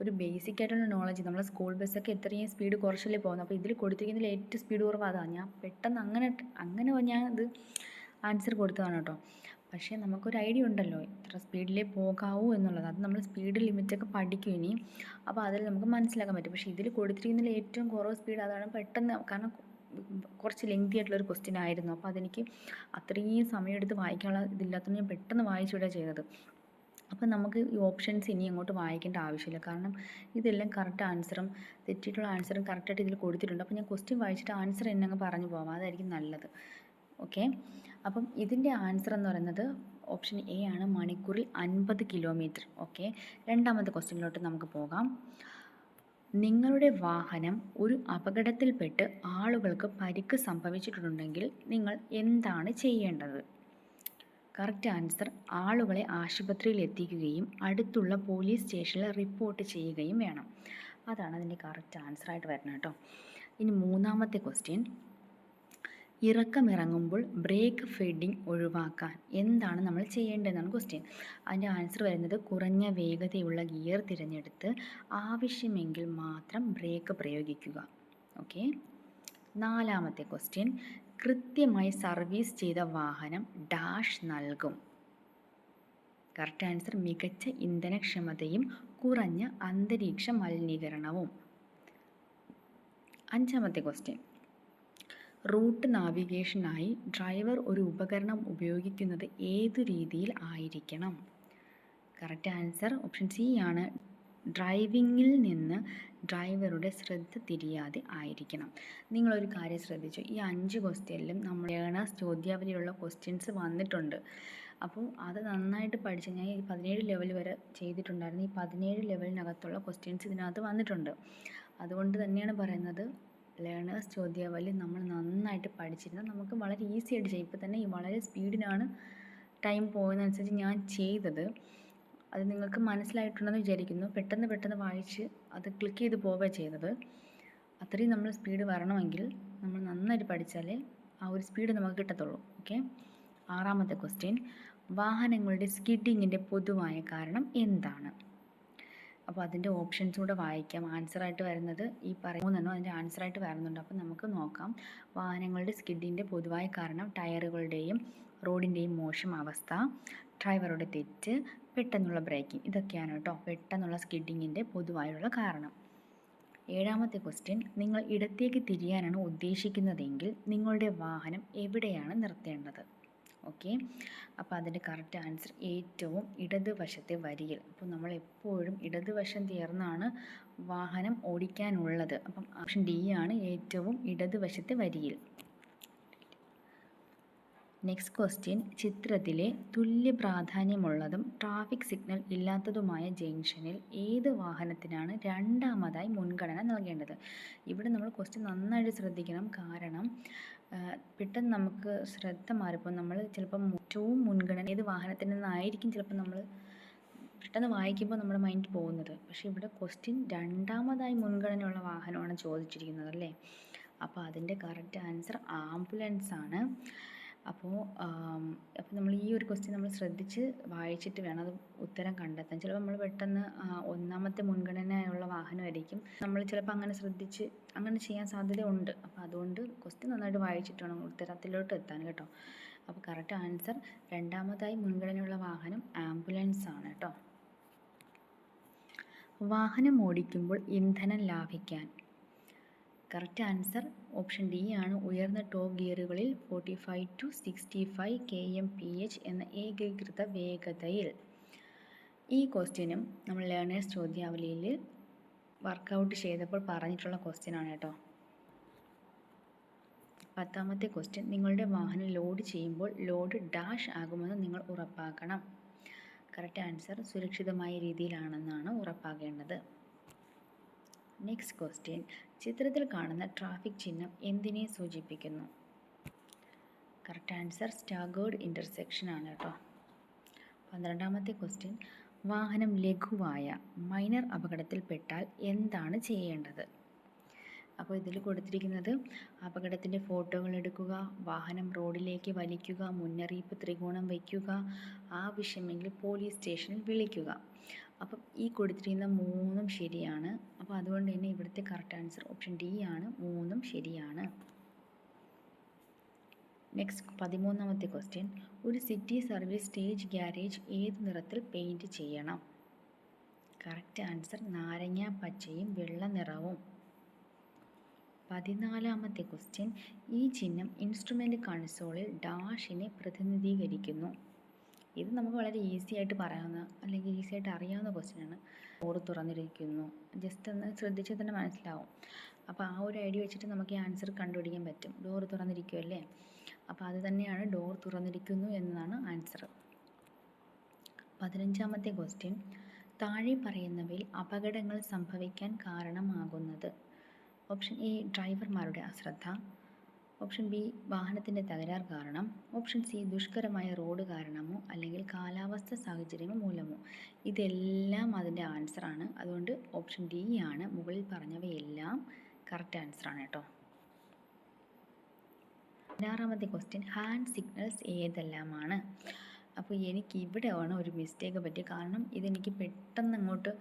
ഒരു ബേസിക് ആയിട്ടുള്ള നോളജ്, നമ്മൾ സ്കൂൾ ബസ്സൊക്കെ എത്രയും സ്പീഡ് കുറച്ചല്ലേ പോകുന്നത്. അപ്പോൾ ഇതിൽ കൊടുത്തിരിക്കുന്നതിൽ ഏറ്റവും സ്പീഡ് കുറവ് അതാണ്. ഞാൻ പെട്ടെന്ന് അങ്ങനെ ഞാൻ ഇത് ആൻസർ കൊടുത്തതാണ് കേട്ടോ. പക്ഷേ നമുക്കൊരു ഐഡിയ ഉണ്ടല്ലോ എത്ര സ്പീഡിലേ പോകാവൂ എന്നുള്ളത്. അത് നമ്മൾ സ്പീഡ് ലിമിറ്റൊക്കെ പഠിക്കും ഇനി. അപ്പോൾ അതിൽ നമുക്ക് മനസ്സിലാക്കാൻ പറ്റും. പക്ഷേ ഇതിൽ കൊടുത്തിരിക്കുന്നതിൽ ഏറ്റവും കുറവ് സ്പീഡ് അതാണ്. പെട്ടെന്ന്, കാരണം കുറച്ച് ലെങ്തി ആയിട്ടുള്ളൊരു ക്വസ്റ്റ്യൻ ആയിരുന്നു. അപ്പോൾ അതെനിക്ക് അത്രയും സമയമെടുത്ത് വായിക്കാനുള്ള ഇതില്ലാത്തതുകൊണ്ട് ഞാൻ പെട്ടെന്ന് വായിച്ചുവിടുകയാണ് ചെയ്തത്. അപ്പം നമുക്ക് ഈ ഓപ്ഷൻസ് ഇനി അങ്ങോട്ട് വായിക്കേണ്ട ആവശ്യമില്ല. കാരണം ഇതെല്ലാം കറക്റ്റ് ആൻസറും തെറ്റിയിട്ടുള്ള ആൻസറും കറക്റ്റായിട്ട് ഇതിൽ കൊടുത്തിട്ടുണ്ട്. അപ്പോൾ ഞാൻ ക്വസ്റ്റ്യൻ വായിച്ചിട്ട് ആൻസർ എന്നെ അങ്ങ് പറഞ്ഞു പോകാം, അതായിരിക്കും നല്ലത്. ഓക്കെ, അപ്പം ഇതിൻ്റെ ആൻസർ എന്ന് പറയുന്നത് ഓപ്ഷൻ എ ആണ്, മണിക്കൂറിൽ 50 കിലോമീറ്റർ. ഓക്കെ, രണ്ടാമത്തെ ക്വസ്റ്റ്യനിലോട്ട് നമുക്ക് പോകാം. നിങ്ങളുടെ വാഹനം ഒരു അപകടത്തിൽപ്പെട്ട് ആളുകൾക്ക് പരിക്ക് സംഭവിച്ചിട്ടുണ്ടെങ്കിൽ നിങ്ങൾ എന്താണ് ചെയ്യേണ്ടത്? കറക്റ്റ് ആൻസർ, ആളുകളെ ആശുപത്രിയിൽ എത്തിക്കുകയും അടുത്തുള്ള പോലീസ് സ്റ്റേഷനിൽ റിപ്പോർട്ട് ചെയ്യുകയും വേണം. അതാണ് അതിൻ്റെ കറക്റ്റ് ആൻസറായിട്ട് വരുന്നത് കേട്ടോ. ഇനി മൂന്നാമത്തെ ക്വസ്റ്റ്യൻ, ഇറക്കമിറങ്ങുമ്പോൾ ബ്രേക്ക് ഫെഡിങ് ഒഴിവാക്കാൻ എന്താണ് നമ്മൾ ചെയ്യേണ്ടതെന്നാണ് ക്വസ്റ്റ്യൻ. അതിൻ്റെ ആൻസർ വരുന്നത് കുറഞ്ഞ വേഗതയുള്ള ഗിയർ തിരഞ്ഞെടുത്ത് ആവശ്യമെങ്കിൽ മാത്രം ബ്രേക്ക് പ്രയോഗിക്കുക. ഓക്കെ, നാലാമത്തെ ക്വസ്റ്റ്യൻ, കൃത്യമായി സർവീസ് ചെയ്ത വാഹനം ഡാഷ് നൽകും. കറക്റ്റ് ആൻസർ, മികച്ച ഇന്ധനക്ഷമതയും കുറഞ്ഞ അന്തരീക്ഷ മലിനീകരണവും. അഞ്ചാമത്തെ ക്വസ്റ്റ്യൻ, റൂട്ട് നാവിഗേഷനായി ഡ്രൈവർ ഒരു ഉപകരണം ഉപയോഗിക്കുന്നത് ഏതു രീതിയിൽ ആയിരിക്കണം? കറക്റ്റ് ആൻസർ ഓപ്ഷൻ സി ആണ്, ഡ്രൈവിങ്ങിൽ നിന്ന് ഡ്രൈവറുടെ ശ്രദ്ധ തിരിയാതെ ആയിരിക്കണം. നിങ്ങളൊരു കാര്യം ശ്രദ്ധിച്ചു, ഈ 5 ക്വസ്റ്റ്യനിലും നമ്മൾ ലേണേഴ്സ് ചോദ്യാവലിയിലുള്ള ക്വസ്റ്റ്യൻസ് വന്നിട്ടുണ്ട്. അപ്പോൾ അത് നന്നായിട്ട് പഠിച്ച്, ഞാൻ ഈ 17 ലെവൽ വരെ ചെയ്തിട്ടുണ്ടായിരുന്നു. ഈ 17 ലെവലിനകത്തുള്ള ക്വസ്റ്റ്യൻസ് ഇതിനകത്ത് വന്നിട്ടുണ്ട്. അതുകൊണ്ട് തന്നെയാണ് പറയുന്നത്, ലേണേഴ്സ് ചോദ്യാവലി നമ്മൾ നന്നായിട്ട് പഠിച്ചിരുന്നാൽ നമുക്ക് വളരെ ഈസി ആയിട്ട് ചെയ്യും. ഇപ്പോൾ തന്നെ വളരെ സ്പീഡിനാണ് ടൈം പോകുന്നതനുസരിച്ച് ഞാൻ ചെയ്തത്. അത് നിങ്ങൾക്ക് മനസ്സിലായിട്ടുണ്ടെന്ന് വിചാരിക്കുന്നു. പെട്ടെന്ന് വായിച്ച് അത് ക്ലിക്ക് ചെയ്ത് പോവുകയാണ് ചെയ്തത്. അത്രയും നമ്മൾ സ്പീഡ് വരണമെങ്കിൽ നമ്മൾ നന്നായിട്ട് പഠിച്ചാലേ ആ ഒരു സ്പീഡ് നമുക്ക് കിട്ടത്തുള്ളൂ. ഓക്കെ, ആറാമത്തെ ക്വസ്റ്റ്യൻ, വാഹനങ്ങളുടെ സ്കിഡിങ്ങിൻ്റെ പൊതുവായ കാരണം എന്താണ്? അപ്പോൾ അതിൻ്റെ ഓപ്ഷൻസ് കൂടെ വായിക്കാം. ആൻസറായിട്ട് വരുന്നത് ഈ പറയുന്നതെന്നോ അതിൻ്റെ ആൻസറായിട്ട് വരുന്നുണ്ട്. അപ്പോൾ നമുക്ക് നോക്കാം. വാഹനങ്ങളുടെ സ്കിഡിൻ്റെ പൊതുവായ കാരണം ടയറുകളുടെയും റോഡിൻ്റെയും മോശം അവസ്ഥ, ഡ്രൈവറുടെ തെറ്റ്, പെട്ടെന്നുള്ള ബ്രേക്കിംഗ്. ഇതൊക്കെയാണ് കേട്ടോ പെട്ടെന്നുള്ള സ്കിഡിങ്ങിൻ്റെ പൊതുവായുള്ള കാരണം. ഏഴാമത്തെ ക്വസ്റ്റ്യൻ, നിങ്ങൾ ഇടത്തേക്ക് തിരിയാനാണ് ഉദ്ദേശിക്കുന്നതെങ്കിൽ നിങ്ങളുടെ വാഹനം എവിടെയാണ് നിർത്തേണ്ടത്? ഓക്കെ, അപ്പോൾ അതിൻ്റെ കറക്റ്റ് ആൻസർ ഏറ്റവും ഇടതുവശത്തെ വരിയിൽ. അപ്പോൾ നമ്മൾ എപ്പോഴും ഇടതുവശം തീർന്നാണ് വാഹനം ഓടിക്കാനുള്ളത്. അപ്പം ഓപ്ഷൻ ഡി ആണ് ഏറ്റവും ഇടതുവശത്തെ വരിയിൽ. നെക്സ്റ്റ് ക്വസ്റ്റ്യൻ, ചിത്രത്തിലെ തുല്യ പ്രാധാന്യമുള്ളതും ട്രാഫിക് സിഗ്നൽ ഇല്ലാത്തതുമായ ജംഗ്ഷനിൽ ഏത് വാഹനത്തിനാണ് രണ്ടാമതായി മുൻഗണന നൽകേണ്ടത്? ഇവിടെ നമ്മൾ ക്വസ്റ്റ്യൻ നന്നായിട്ട് ശ്രദ്ധിക്കണം. കാരണം പെട്ടെന്ന് നമുക്ക് ശ്രദ്ധ മാറിപ്പോൾ നമ്മൾ ചിലപ്പം ഏറ്റവും മുൻഗണന ഏത് വാഹനത്തിൽ നിന്നായിരിക്കും ചിലപ്പോൾ നമ്മൾ പെട്ടെന്ന് വായിക്കുമ്പോൾ നമ്മുടെ മൈൻഡ് പോകുന്നത്. പക്ഷേ ഇവിടെ ക്വസ്റ്റ്യൻ രണ്ടാമതായി മുൻഗണനയുള്ള വാഹനമാണ് ചോദിച്ചിരിക്കുന്നത് അല്ലേ? അപ്പോൾ അതിൻ്റെ കറക്റ്റ് ആൻസർ ആംബുലൻസ് ആണ്. അപ്പോൾ നമ്മൾ ഈ ഒരു ക്വസ്റ്റ്യൻ നമ്മൾ ശ്രദ്ധിച്ച് വായിച്ചിട്ട് വേണം അത് ഉത്തരം കണ്ടെത്താൻ. ചിലപ്പോൾ നമ്മൾ പെട്ടെന്ന് ഒന്നാമത്തെ മുൻഗണനയുള്ള വാഹനമായിരിക്കും, നമ്മൾ ചിലപ്പോൾ അങ്ങനെ ശ്രദ്ധിച്ച് അങ്ങനെ ചെയ്യാൻ സാധ്യതയുണ്ട്. അപ്പോൾ അതുകൊണ്ട് ക്വസ്റ്റ്യൻ നന്നായിട്ട് വായിച്ചിട്ട് വേണം ഉത്തരത്തിലോട്ട് എത്താൻ കേട്ടോ. അപ്പോൾ കറക്റ്റ് ആൻസർ രണ്ടാമതായി മുൻഗണനയുള്ള വാഹനം ആംബുലൻസ് ആണ് കേട്ടോ. വാഹനം ഓടിക്കുമ്പോൾ ഇന്ധനം ലാഭിക്കാൻ കറക്റ്റ് ആൻസർ ഓപ്ഷൻ ഡി ആണ്. ഉയർന്ന ടോപ്പ് ഗിയറുകളിൽ 45 to 65 kmph എന്ന ഏകീകൃത വേഗതയിൽ. ഈ ക്വസ്റ്റ്യനും നമ്മൾ ലേണേഴ്സ് ചോദ്യാവലിയിൽ വർക്കൗട്ട് ചെയ്തപ്പോൾ പറഞ്ഞിട്ടുള്ള ക്വസ്റ്റ്യൻ ആണ് കേട്ടോ. 10ാമത്തെ ക്വസ്റ്റ്യൻ, നിങ്ങളുടെ വാഹനം ലോഡ് ചെയ്യുമ്പോൾ ലോഡ് ഡാഷ് ആകുമെന്ന് നിങ്ങൾ ഉറപ്പാക്കണം. കറക്റ്റ് ആൻസർ സുരക്ഷിതമായ രീതിയിലാണെന്നാണ് ഉറപ്പാക്കേണ്ടത്. നെക്സ്റ്റ് ക്വസ്റ്റ്യൻ, ചിത്രത്തിൽ കാണുന്ന ട്രാഫിക് ചിഹ്നം എന്തിനെ സൂചിപ്പിക്കുന്നു? കറക്റ്റ് ആൻസർ സ്റ്റാഗേർഡ് ഇൻ്റർസെക്ഷൻ ആണ് കേട്ടോ. 12ാമത്തെ ക്വസ്റ്റ്യൻ, വാഹനം ലഘുവായ മൈനർ അപകടത്തിൽപ്പെട്ടാൽ എന്താണ് ചെയ്യേണ്ടത്? അപ്പോൾ ഇതിൽ കൊടുത്തിരിക്കുന്നത് അപകടത്തിൻ്റെ ഫോട്ടോകൾ എടുക്കുക, വാഹനം റോഡിലേക്ക് വലിക്കുക, മുന്നറിയിപ്പ് ത്രികോണം വയ്ക്കുക, ആവശ്യമെങ്കിൽ പോലീസ് സ്റ്റേഷനിൽ വിളിക്കുക. അപ്പം ഈ കൊടുത്തിരിക്കുന്ന 3ഉം ശരിയാണ്. അപ്പോൾ അതുകൊണ്ട് തന്നെ ഇവിടുത്തെ കറക്റ്റ് ആൻസർ ഓപ്ഷൻ ഡി ആണ്, 3ഉം ശരിയാണ്. നെക്സ്റ്റ് 13ാമത്തെ ക്വസ്റ്റ്യൻ, ഒരു സിറ്റി സർവീസ് സ്റ്റേജ് ഗ്യാരേജ് ഏത് നിറത്തിൽ പെയിൻറ് ചെയ്യണം? കറക്റ്റ് ആൻസർ നാരങ്ങ പച്ചയും വെള്ള നിറവും. 14ാമത്തെ ക്വസ്റ്റ്യൻ, ഈ ചിഹ്നം ഇൻസ്ട്രുമെൻ്റ് കൺസോളിൽ ഡാഷിനെ പ്രതിനിധീകരിക്കുന്നു. ഇത് നമുക്ക് വളരെ ഈസി ആയിട്ട് പറയാവുന്ന അല്ലെങ്കിൽ ഈസി ആയിട്ട് അറിയാവുന്ന ക്വസ്റ്റ്യനാണ്. ഡോറ് തുറന്നിരിക്കുന്നു, ജസ്റ്റ് ഒന്ന് ശ്രദ്ധിച്ചാൽ തന്നെ മനസ്സിലാവും. അപ്പോൾ ആ ഒരു ഐഡിയ വെച്ചിട്ട് നമുക്ക് ഈ ആൻസർ കണ്ടുപിടിക്കാൻ പറ്റും. ഡോറ് തുറന്നിരിക്കുമല്ലേ, അപ്പോൾ അത് തന്നെയാണ് ഡോർ തുറന്നിരിക്കുന്നു എന്നതാണ് ആൻസർ. 15ാമത്തെ ക്വസ്റ്റ്യൻ, താഴെ പറയുന്നവയിൽ അപകടങ്ങൾ സംഭവിക്കാൻ കാരണമാകുന്നത്? ഓപ്ഷൻ എ ഡ്രൈവർമാരുടെ അശ്രദ്ധ, ഓപ്ഷൻ ബി വാഹനത്തിൻ്റെ തകരാർ കാരണം, ഓപ്ഷൻ സി ദുഷ്കരമായ റോഡ് കാരണമോ അല്ലെങ്കിൽ കാലാവസ്ഥ സാഹചര്യമോ മൂലമോ. ഇതെല്ലാം അതിൻ്റെ ആൻസറാണ്. അതുകൊണ്ട് ഓപ്ഷൻ ഡി ആണ്, മുകളിൽ പറഞ്ഞവയെല്ലാം കറക്റ്റ് ആൻസറാണ് കേട്ടോ. 16ാമത്തെ ക്വസ്റ്റ്യൻ, ഹാൻഡ് സിഗ്നൽസ് ഏതെല്ലാമാണ്? അപ്പോൾ എനിക്ക് ഇവിടെയാണ് ഒരു മിസ്റ്റേക്ക് പറ്റി. കാരണം ഇതെനിക്ക് പെട്ടെന്ന് അങ്ങോട്ട്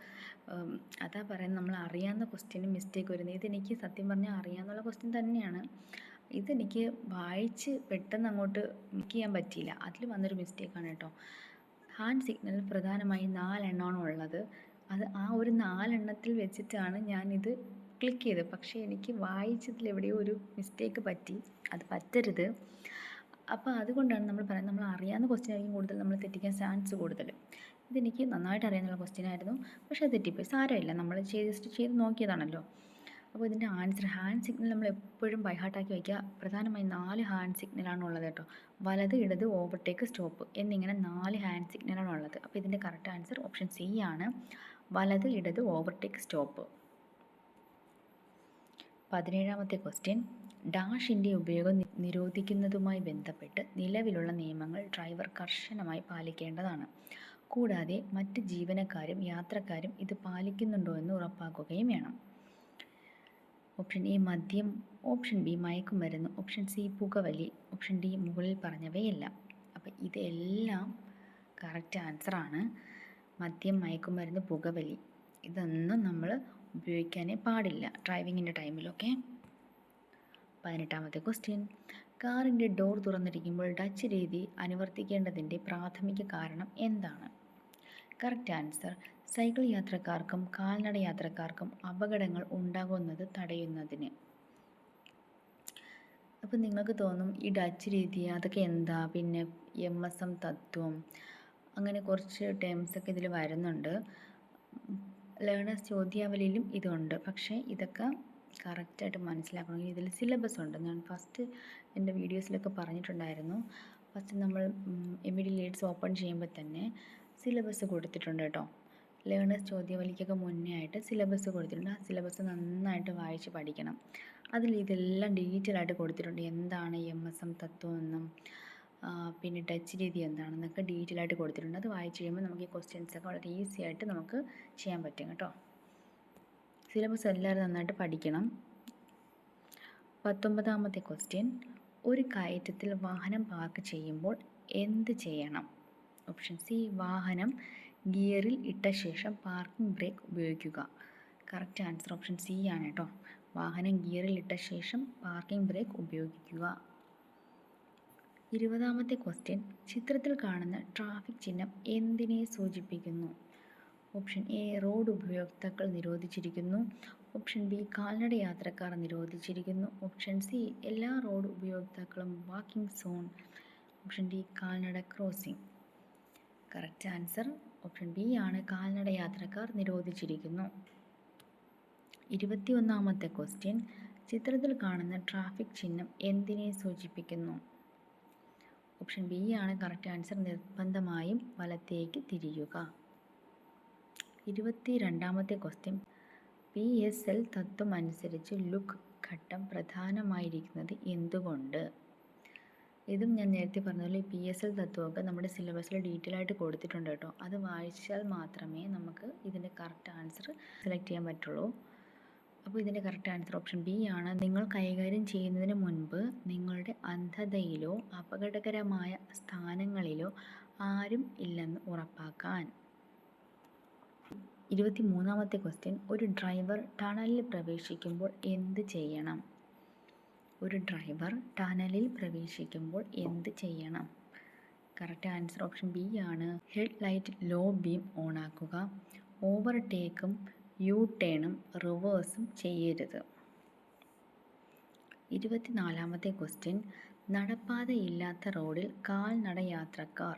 അതാ പറയുന്നത്, നമ്മൾ അറിയാവുന്ന ക്വസ്റ്റ്യനും മിസ്റ്റേക്ക് വരുന്നത്. ഇതെനിക്ക് സത്യം പറഞ്ഞാൽ അറിയാവുന്ന ക്വസ്റ്റ്യൻ തന്നെയാണ്. ഇതെനിക്ക് വായിച്ച് പെട്ടെന്ന് അങ്ങോട്ട് മിക്ക് ചെയ്യാൻ പറ്റിയില്ല, അതിൽ വന്നൊരു മിസ്റ്റേക്കാണ് കേട്ടോ. ഹാൻഡ് സിഗ്നൽ പ്രധാനമായും 4 എണ്ണമാണ് ഉള്ളത്. അത് ആ ഒരു 4 എണ്ണത്തിൽ വെച്ചിട്ടാണ് ഞാനിത് ക്ലിക്ക് ചെയ്തത്. പക്ഷേ എനിക്ക് വായിച്ചതിൽ എവിടെയോ ഒരു മിസ്റ്റേക്ക് പറ്റി, അത് പറ്റരുത്. അപ്പോൾ അതുകൊണ്ടാണ് നമ്മൾ പറയുന്നത്, നമ്മൾ അറിയാവുന്ന ക്വസ്റ്റ്യൻ ആയിരിക്കും കൂടുതൽ നമ്മൾ തെറ്റിക്കാൻ ചാൻസ് കൂടുതൽ. ഇതെനിക്ക് നന്നായിട്ട് അറിയാവുന്ന ക്വസ്റ്റ്യൻ ആയിരുന്നു, പക്ഷേ അത് തെറ്റിപ്പോയി. സാരമില്ല, നമ്മൾ ജസ്റ്റ് ചെയ്ത് നോക്കിയതാണല്ലോ. അപ്പോൾ ഇതിൻ്റെ ആൻസർ ഹാൻഡ് സിഗ്നൽ നമ്മൾ എപ്പോഴും ബൈഹാർട്ടാക്കി വയ്ക്കുക. പ്രധാനമായും 4 ഹാൻഡ് സിഗ്നലാണ് ഉള്ളത് കേട്ടോ. വലത്, ഇടത്, ഓവർടേക്ക്, സ്റ്റോപ്പ് എന്നിങ്ങനെ 4 ഹാൻഡ് സിഗ്നലാണ് ഉള്ളത്. അപ്പോൾ ഇതിൻ്റെ കറക്റ്റ് ആൻസർ ഓപ്ഷൻ സി ആണ്, വലത്, ഇടത്, ഓവർടേക്ക്, സ്റ്റോപ്പ്. 17ാമത്തെ ക്വസ്റ്റ്യൻ, ഡാഷിൻ്റെ ഉപയോഗം നിരോധിക്കുന്നതുമായി ബന്ധപ്പെട്ട് നിലവിലുള്ള നിയമങ്ങൾ ഡ്രൈവർ കർശനമായി പാലിക്കേണ്ടതാണ്. കൂടാതെ മറ്റ് ജീവനക്കാരും യാത്രക്കാരും ഇത് പാലിക്കുന്നുണ്ടോ എന്ന് ഉറപ്പാക്കുകയും വേണം. ഓപ്ഷൻ എ മദ്യം, ഓപ്ഷൻ ബി മയക്കുമരുന്ന്, ഓപ്ഷൻ സി പുകവലി, ഓപ്ഷൻ ഡി മുകളിൽ പറഞ്ഞവയെല്ലാം. അപ്പോൾ ഇതെല്ലാം കറക്റ്റ് ആൻസറാണ്. മദ്യം, മയക്കുമരുന്ന്, പുകവലി ഇതൊന്നും നമ്മൾ ഉപയോഗിക്കാനേ പാടില്ല ഡ്രൈവിങ്ങിൻ്റെ ടൈമിലൊക്കെ. 18ാമത്തെ ക്വസ്റ്റ്യൻ, കാറിൻ്റെ ഡോർ തുറന്നിരിക്കുമ്പോൾ ഡച്ച് രീതി അനുവർത്തിക്കേണ്ടതിൻ്റെ പ്രാഥമിക കാരണം എന്താണ്? കറക്റ്റ് ആൻസർ സൈക്കിൾ യാത്രക്കാർക്കും കാൽനട യാത്രക്കാർക്കും അപകടങ്ങൾ ഉണ്ടാകുന്നത് തടയുന്നതിന്. അപ്പോൾ നിങ്ങൾക്ക് തോന്നും ഈ ഡച്ച് രീതി അതൊക്കെ എന്താ, പിന്നെ MSM തത്വം, അങ്ങനെ കുറച്ച് ടേംസൊക്കെ ഇതിൽ വരുന്നുണ്ട്. ലേണേഴ്സ് ചോദ്യാവലിയിലും ഇതുണ്ട്. പക്ഷേ ഇതൊക്കെ കറക്റ്റായിട്ട് മനസ്സിലാക്കണമെങ്കിൽ ഇതിൽ സിലബസ് ഉണ്ട്. ഞാൻ ഫസ്റ്റ് എൻ്റെ വീഡിയോസിലൊക്കെ പറഞ്ഞിട്ടുണ്ടായിരുന്നു. ഫസ്റ്റ് നമ്മൾ MD ലീഡ്സ് ഓപ്പൺ ചെയ്യുമ്പോൾ തന്നെ സിലബസ് കൊടുത്തിട്ടുണ്ട് കേട്ടോ. ലേണേഴ്സ് ചോദ്യാവലിക്കൊക്കെ മുന്നേ ആയിട്ട് സിലബസ് കൊടുത്തിട്ടുണ്ട്. ആ സിലബസ് നന്നായിട്ട് വായിച്ച് പഠിക്കണം. അതിൽ ഇതെല്ലാം ഡീറ്റെയിൽ ആയിട്ട് കൊടുത്തിട്ടുണ്ട്. എന്താണ് MSM തത്വം എന്നും പിന്നെ ടച്ച് രീതി എന്താണെന്നൊക്കെ ഡീറ്റെയിൽ ആയിട്ട് കൊടുത്തിട്ടുണ്ട്. അത് വായിച്ച് കഴിയുമ്പോൾ നമുക്ക് ഈ ക്വസ്റ്റ്യൻസൊക്കെ വളരെ ഈസി ആയിട്ട് നമുക്ക് ചെയ്യാൻ പറ്റും കേട്ടോ. സിലബസ് എല്ലാവരും നന്നായിട്ട് പഠിക്കണം. 19ാമത്തെ ക്വസ്റ്റ്യൻ, ഒരു കയറ്റത്തിൽ വാഹനം പാർക്ക് ചെയ്യുമ്പോൾ എന്ത് ചെയ്യണം? ഓപ്ഷൻ സി, വാഹനം ഗിയറിൽ ഇട്ട ശേഷം പാർക്കിംഗ് ബ്രേക്ക് ഉപയോഗിക്കുക. കറക്റ്റ് ആൻസർ ഓപ്ഷൻ സി ആണ് കേട്ടോ. വാഹനം ഗിയറിൽ ഇട്ട ശേഷം പാർക്കിംഗ് ബ്രേക്ക് ഉപയോഗിക്കുക. 20ാമത്തെ ക്വസ്റ്റ്യൻ, ചിത്രത്തിൽ കാണുന്ന ട്രാഫിക് ചിഹ്നം എന്തിനെ സൂചിപ്പിക്കുന്നു? ഓപ്ഷൻ എ, റോഡ് ഉപയോക്താക്കൾ നിരോധിച്ചിരിക്കുന്നു. ഓപ്ഷൻ ബി, കാൽനട യാത്രക്കാർ നിരോധിച്ചിരിക്കുന്നു. ഓപ്ഷൻ സി, എല്ലാ റോഡ് ഉപയോക്താക്കളും വാക്കിംഗ് സോൺ. ഓപ്ഷൻ ഡി, കാൽനട crossing. Correct answer option B ആണ്, കാൽനട യാത്രക്കാർ നിരോധിച്ചിരിക്കുന്നു. 21ാമത്തെ ക്വസ്റ്റ്യൻ, ചിത്രത്തിൽ കാണുന്ന ട്രാഫിക് ചിഹ്നം എന്തിനെ സൂചിപ്പിക്കുന്നു? ഓപ്ഷൻ ബി ആണ് കറക്റ്റ് ആൻസർ, നിർബന്ധമായും വലത്തേക്ക് തിരിയുക. 22ാമത്തെ ക്വസ്റ്റ്യൻ, PSL തത്വം അനുസരിച്ച് ലുക്ക് ഘട്ടം പ്രധാനമായിരിക്കുന്നത് എന്തുകൊണ്ട്? ഇതും ഞാൻ നേരത്തെ പറഞ്ഞതുപോലെ PSL തത്വമൊക്കെ നമ്മുടെ സിലബസിൽ ഡീറ്റെയിൽ ആയിട്ട് കൊടുത്തിട്ടുണ്ട് കേട്ടോ. അത് വായിച്ചാൽ മാത്രമേ നമുക്ക് ഇതിൻ്റെ കറക്റ്റ് ആൻസർ സെലക്ട് ചെയ്യാൻ പറ്റുള്ളൂ. അപ്പോൾ ഇതിൻ്റെ കറക്റ്റ് ആൻസർ ഓപ്ഷൻ ബി ആണ്. നിങ്ങൾ കൈകാര്യം ചെയ്യുന്നതിന് മുൻപ് നിങ്ങളുടെ അന്ധതയിലോ അപകടകരമായ സ്ഥാനങ്ങളിലോ ആരും ഇല്ലെന്ന് ഉറപ്പാക്കാൻ. 23ാമത്തെ ക്വസ്റ്റ്യൻ, ഒരു ഡ്രൈവർ ടണലിൽ പ്രവേശിക്കുമ്പോൾ എന്ത് ചെയ്യണം? ഒരു ഡ്രൈവർ ടണലിൽ പ്രവേശിക്കുമ്പോൾ എന്ത് ചെയ്യണം? കറക്റ്റ് ആൻസർ ഓപ്ഷൻ ബി ആണ്. ഹെഡ് ലൈറ്റ് ലോ ബീം ഓണാക്കുക. ഓവർടേക്കും U-ടേണും റിവേഴ്സും ചെയ്യരുത്. 24ാമത്തെ ക്വസ്റ്റ്യൻ, നടപ്പാതയില്ലാത്ത റോഡിൽ കാൽനട യാത്രക്കാർ.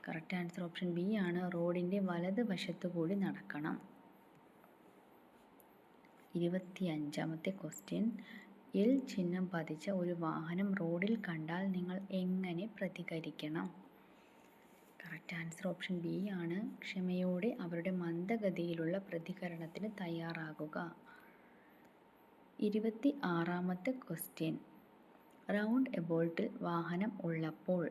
കറക്റ്റ് ആൻസർ ഓപ്ഷൻ ബി ആണ്, റോഡിൻ്റെ വലത് വശത്തു കൂടി നടക്കണം. 25ാമത്തെ ക്വസ്റ്റ്യൻ, L ചിഹ്നം പതിച്ച ഒരു വാഹനം റോഡിൽ കണ്ടാൽ നിങ്ങൾ എങ്ങനെ പ്രതികരിക്കണം? കറക്റ്റ് ആൻസർ ഓപ്ഷൻ ബി ആണ്, ക്ഷമയോടെ അവരുടെ മന്ദഗതിയിലുള്ള പ്രതികരണത്തിന് തയ്യാറാകുക. 26ാമത്തെ ക്വസ്റ്റ്യൻ, റൗണ്ട് എബോൾട്ടിൽ വാഹനം ഉള്ളപ്പോൾ.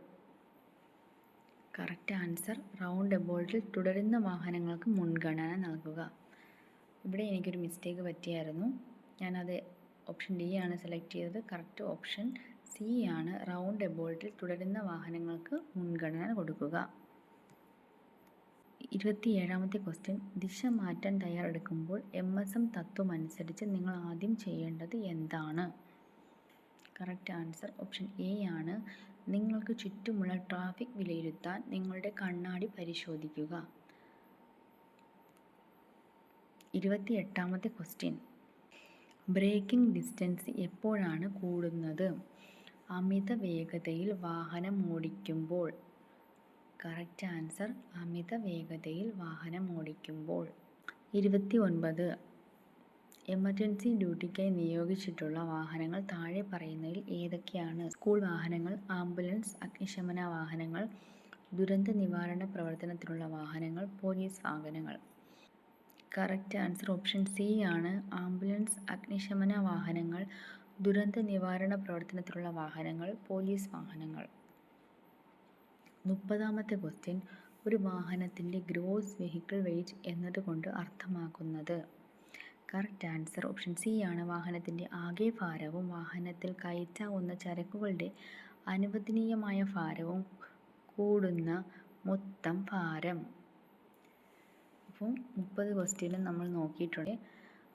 കറക്റ്റ് ആൻസർ, റൗണ്ട് എബോൾട്ടിൽ തുടരുന്ന വാഹനങ്ങൾക്ക് മുൻഗണന നൽകുക. ഇവിടെ എനിക്കൊരു മിസ്റ്റേക്ക് പറ്റിയായിരുന്നു. ഞാനത് ഓപ്ഷൻ ഡി ആണ് സെലക്ട് ചെയ്തത്. കറക്റ്റ് ഓപ്ഷൻ സി ആണ്, റൗണ്ട് എബോൾട്ടിൽ തുടരുന്ന വാഹനങ്ങൾക്ക് മുൻഗണന കൊടുക്കുക. 27ാമത്തെ ക്വസ്റ്റ്യൻ, ദിശ മാറ്റാൻ തയ്യാറെടുക്കുമ്പോൾ MSM തത്വം അനുസരിച്ച് നിങ്ങൾ ആദ്യം ചെയ്യേണ്ടത് എന്താണ്? കറക്റ്റ് ആൻസർ ഓപ്ഷൻ എ ആണ്, നിങ്ങൾക്ക് ചുറ്റുമുള്ള ട്രാഫിക് വിലയിരുത്താൻ നിങ്ങളുടെ കണ്ണാടി പരിശോധിക്കുക. 28ാമത്തെ ക്വസ്റ്റ്യൻ, ബ്രേക്കിംഗ് ഡിസ്റ്റൻസ് എപ്പോഴാണ് കൂടുന്നത്? അമിത വേഗതയിൽ വാഹനം ഓടിക്കുമ്പോൾ. കറക്റ്റ് ആൻസർ, അമിത വേഗതയിൽ വാഹനം ഓടിക്കുമ്പോൾ. 29, എമർജൻസി ഡ്യൂട്ടിക്കായി നിയോഗിച്ചിട്ടുള്ള വാഹനങ്ങൾ താഴെ പറയുന്നതിൽ ഏതൊക്കെയാണ്? സ്കൂൾ വാഹനങ്ങൾ, ആംബുലൻസ്, അഗ്നിശമന വാഹനങ്ങൾ, ദുരന്ത നിവാരണ പ്രവർത്തനത്തിനുള്ള വാഹനങ്ങൾ, പോലീസ് വാഹനങ്ങൾ. കറക്റ്റ് ആൻസർ ഓപ്ഷൻ സി ആണ്, ആംബുലൻസ്, അഗ്നിശമന വാഹനങ്ങൾ, ദുരന്ത നിവാരണ പ്രവർത്തനത്തിലുള്ള വാഹനങ്ങൾ, പോലീസ് വാഹനങ്ങൾ. 30ാമത്തെ ക്വസ്റ്റ്യൻ, ഒരു വാഹനത്തിൻ്റെ ഗ്രോസ് വെഹിക്കിൾ വെയ്റ്റ് എന്നതുകൊണ്ട് അർത്ഥമാക്കുന്നത്? കറക്റ്റ് ആൻസർ ഓപ്ഷൻ സി ആണ്, വാഹനത്തിൻ്റെ ആകെ ഭാരവും വാഹനത്തിൽ കയറ്റാവുന്ന ചരക്കുകളുടെ അനുവദനീയമായ ഭാരവും കൂടുന്ന മൊത്തം ഭാരം. അപ്പോൾ 30 ക്വസ്റ്റ്യനും നമ്മൾ നോക്കിയിട്ടുണ്ട്.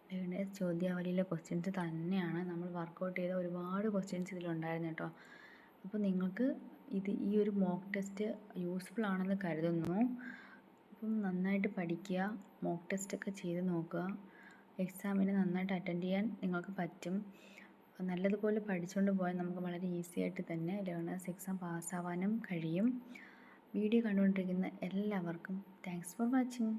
ലേണേഴ്സ് ചോദ്യാവലിയിലെ ക്വസ്റ്റ്യൻസ് തന്നെയാണ്. നമ്മൾ വർക്കൗട്ട് ചെയ്ത ഒരുപാട് ക്വസ്റ്റ്യൻസ് ഇതിലുണ്ടായിരുന്നു കേട്ടോ. അപ്പോൾ നിങ്ങൾക്ക് ഈ ഒരു മോക്ക് ടെസ്റ്റ് യൂസ്ഫുൾ ആണെന്ന് കരുതുന്നു. അപ്പം നന്നായിട്ട് പഠിക്കുക, മോക്ക് ടെസ്റ്റൊക്കെ ചെയ്ത് നോക്കുക. എക്സാമിന് നന്നായിട്ട് അറ്റൻഡ് ചെയ്യാൻ നിങ്ങൾക്ക് പറ്റും. നല്ലതുപോലെ പഠിച്ചുകൊണ്ട് പോയാൽ നമുക്ക് വളരെ ഈസി ആയിട്ട് തന്നെ ലേണേഴ്സ് എക്സാം പാസ്സാവാനും കഴിയും. വീഡിയോ കണ്ടുകൊണ്ടിരിക്കുന്ന എല്ലാവർക്കും താങ്ക്സ് ഫോർ വാച്ചിങ്.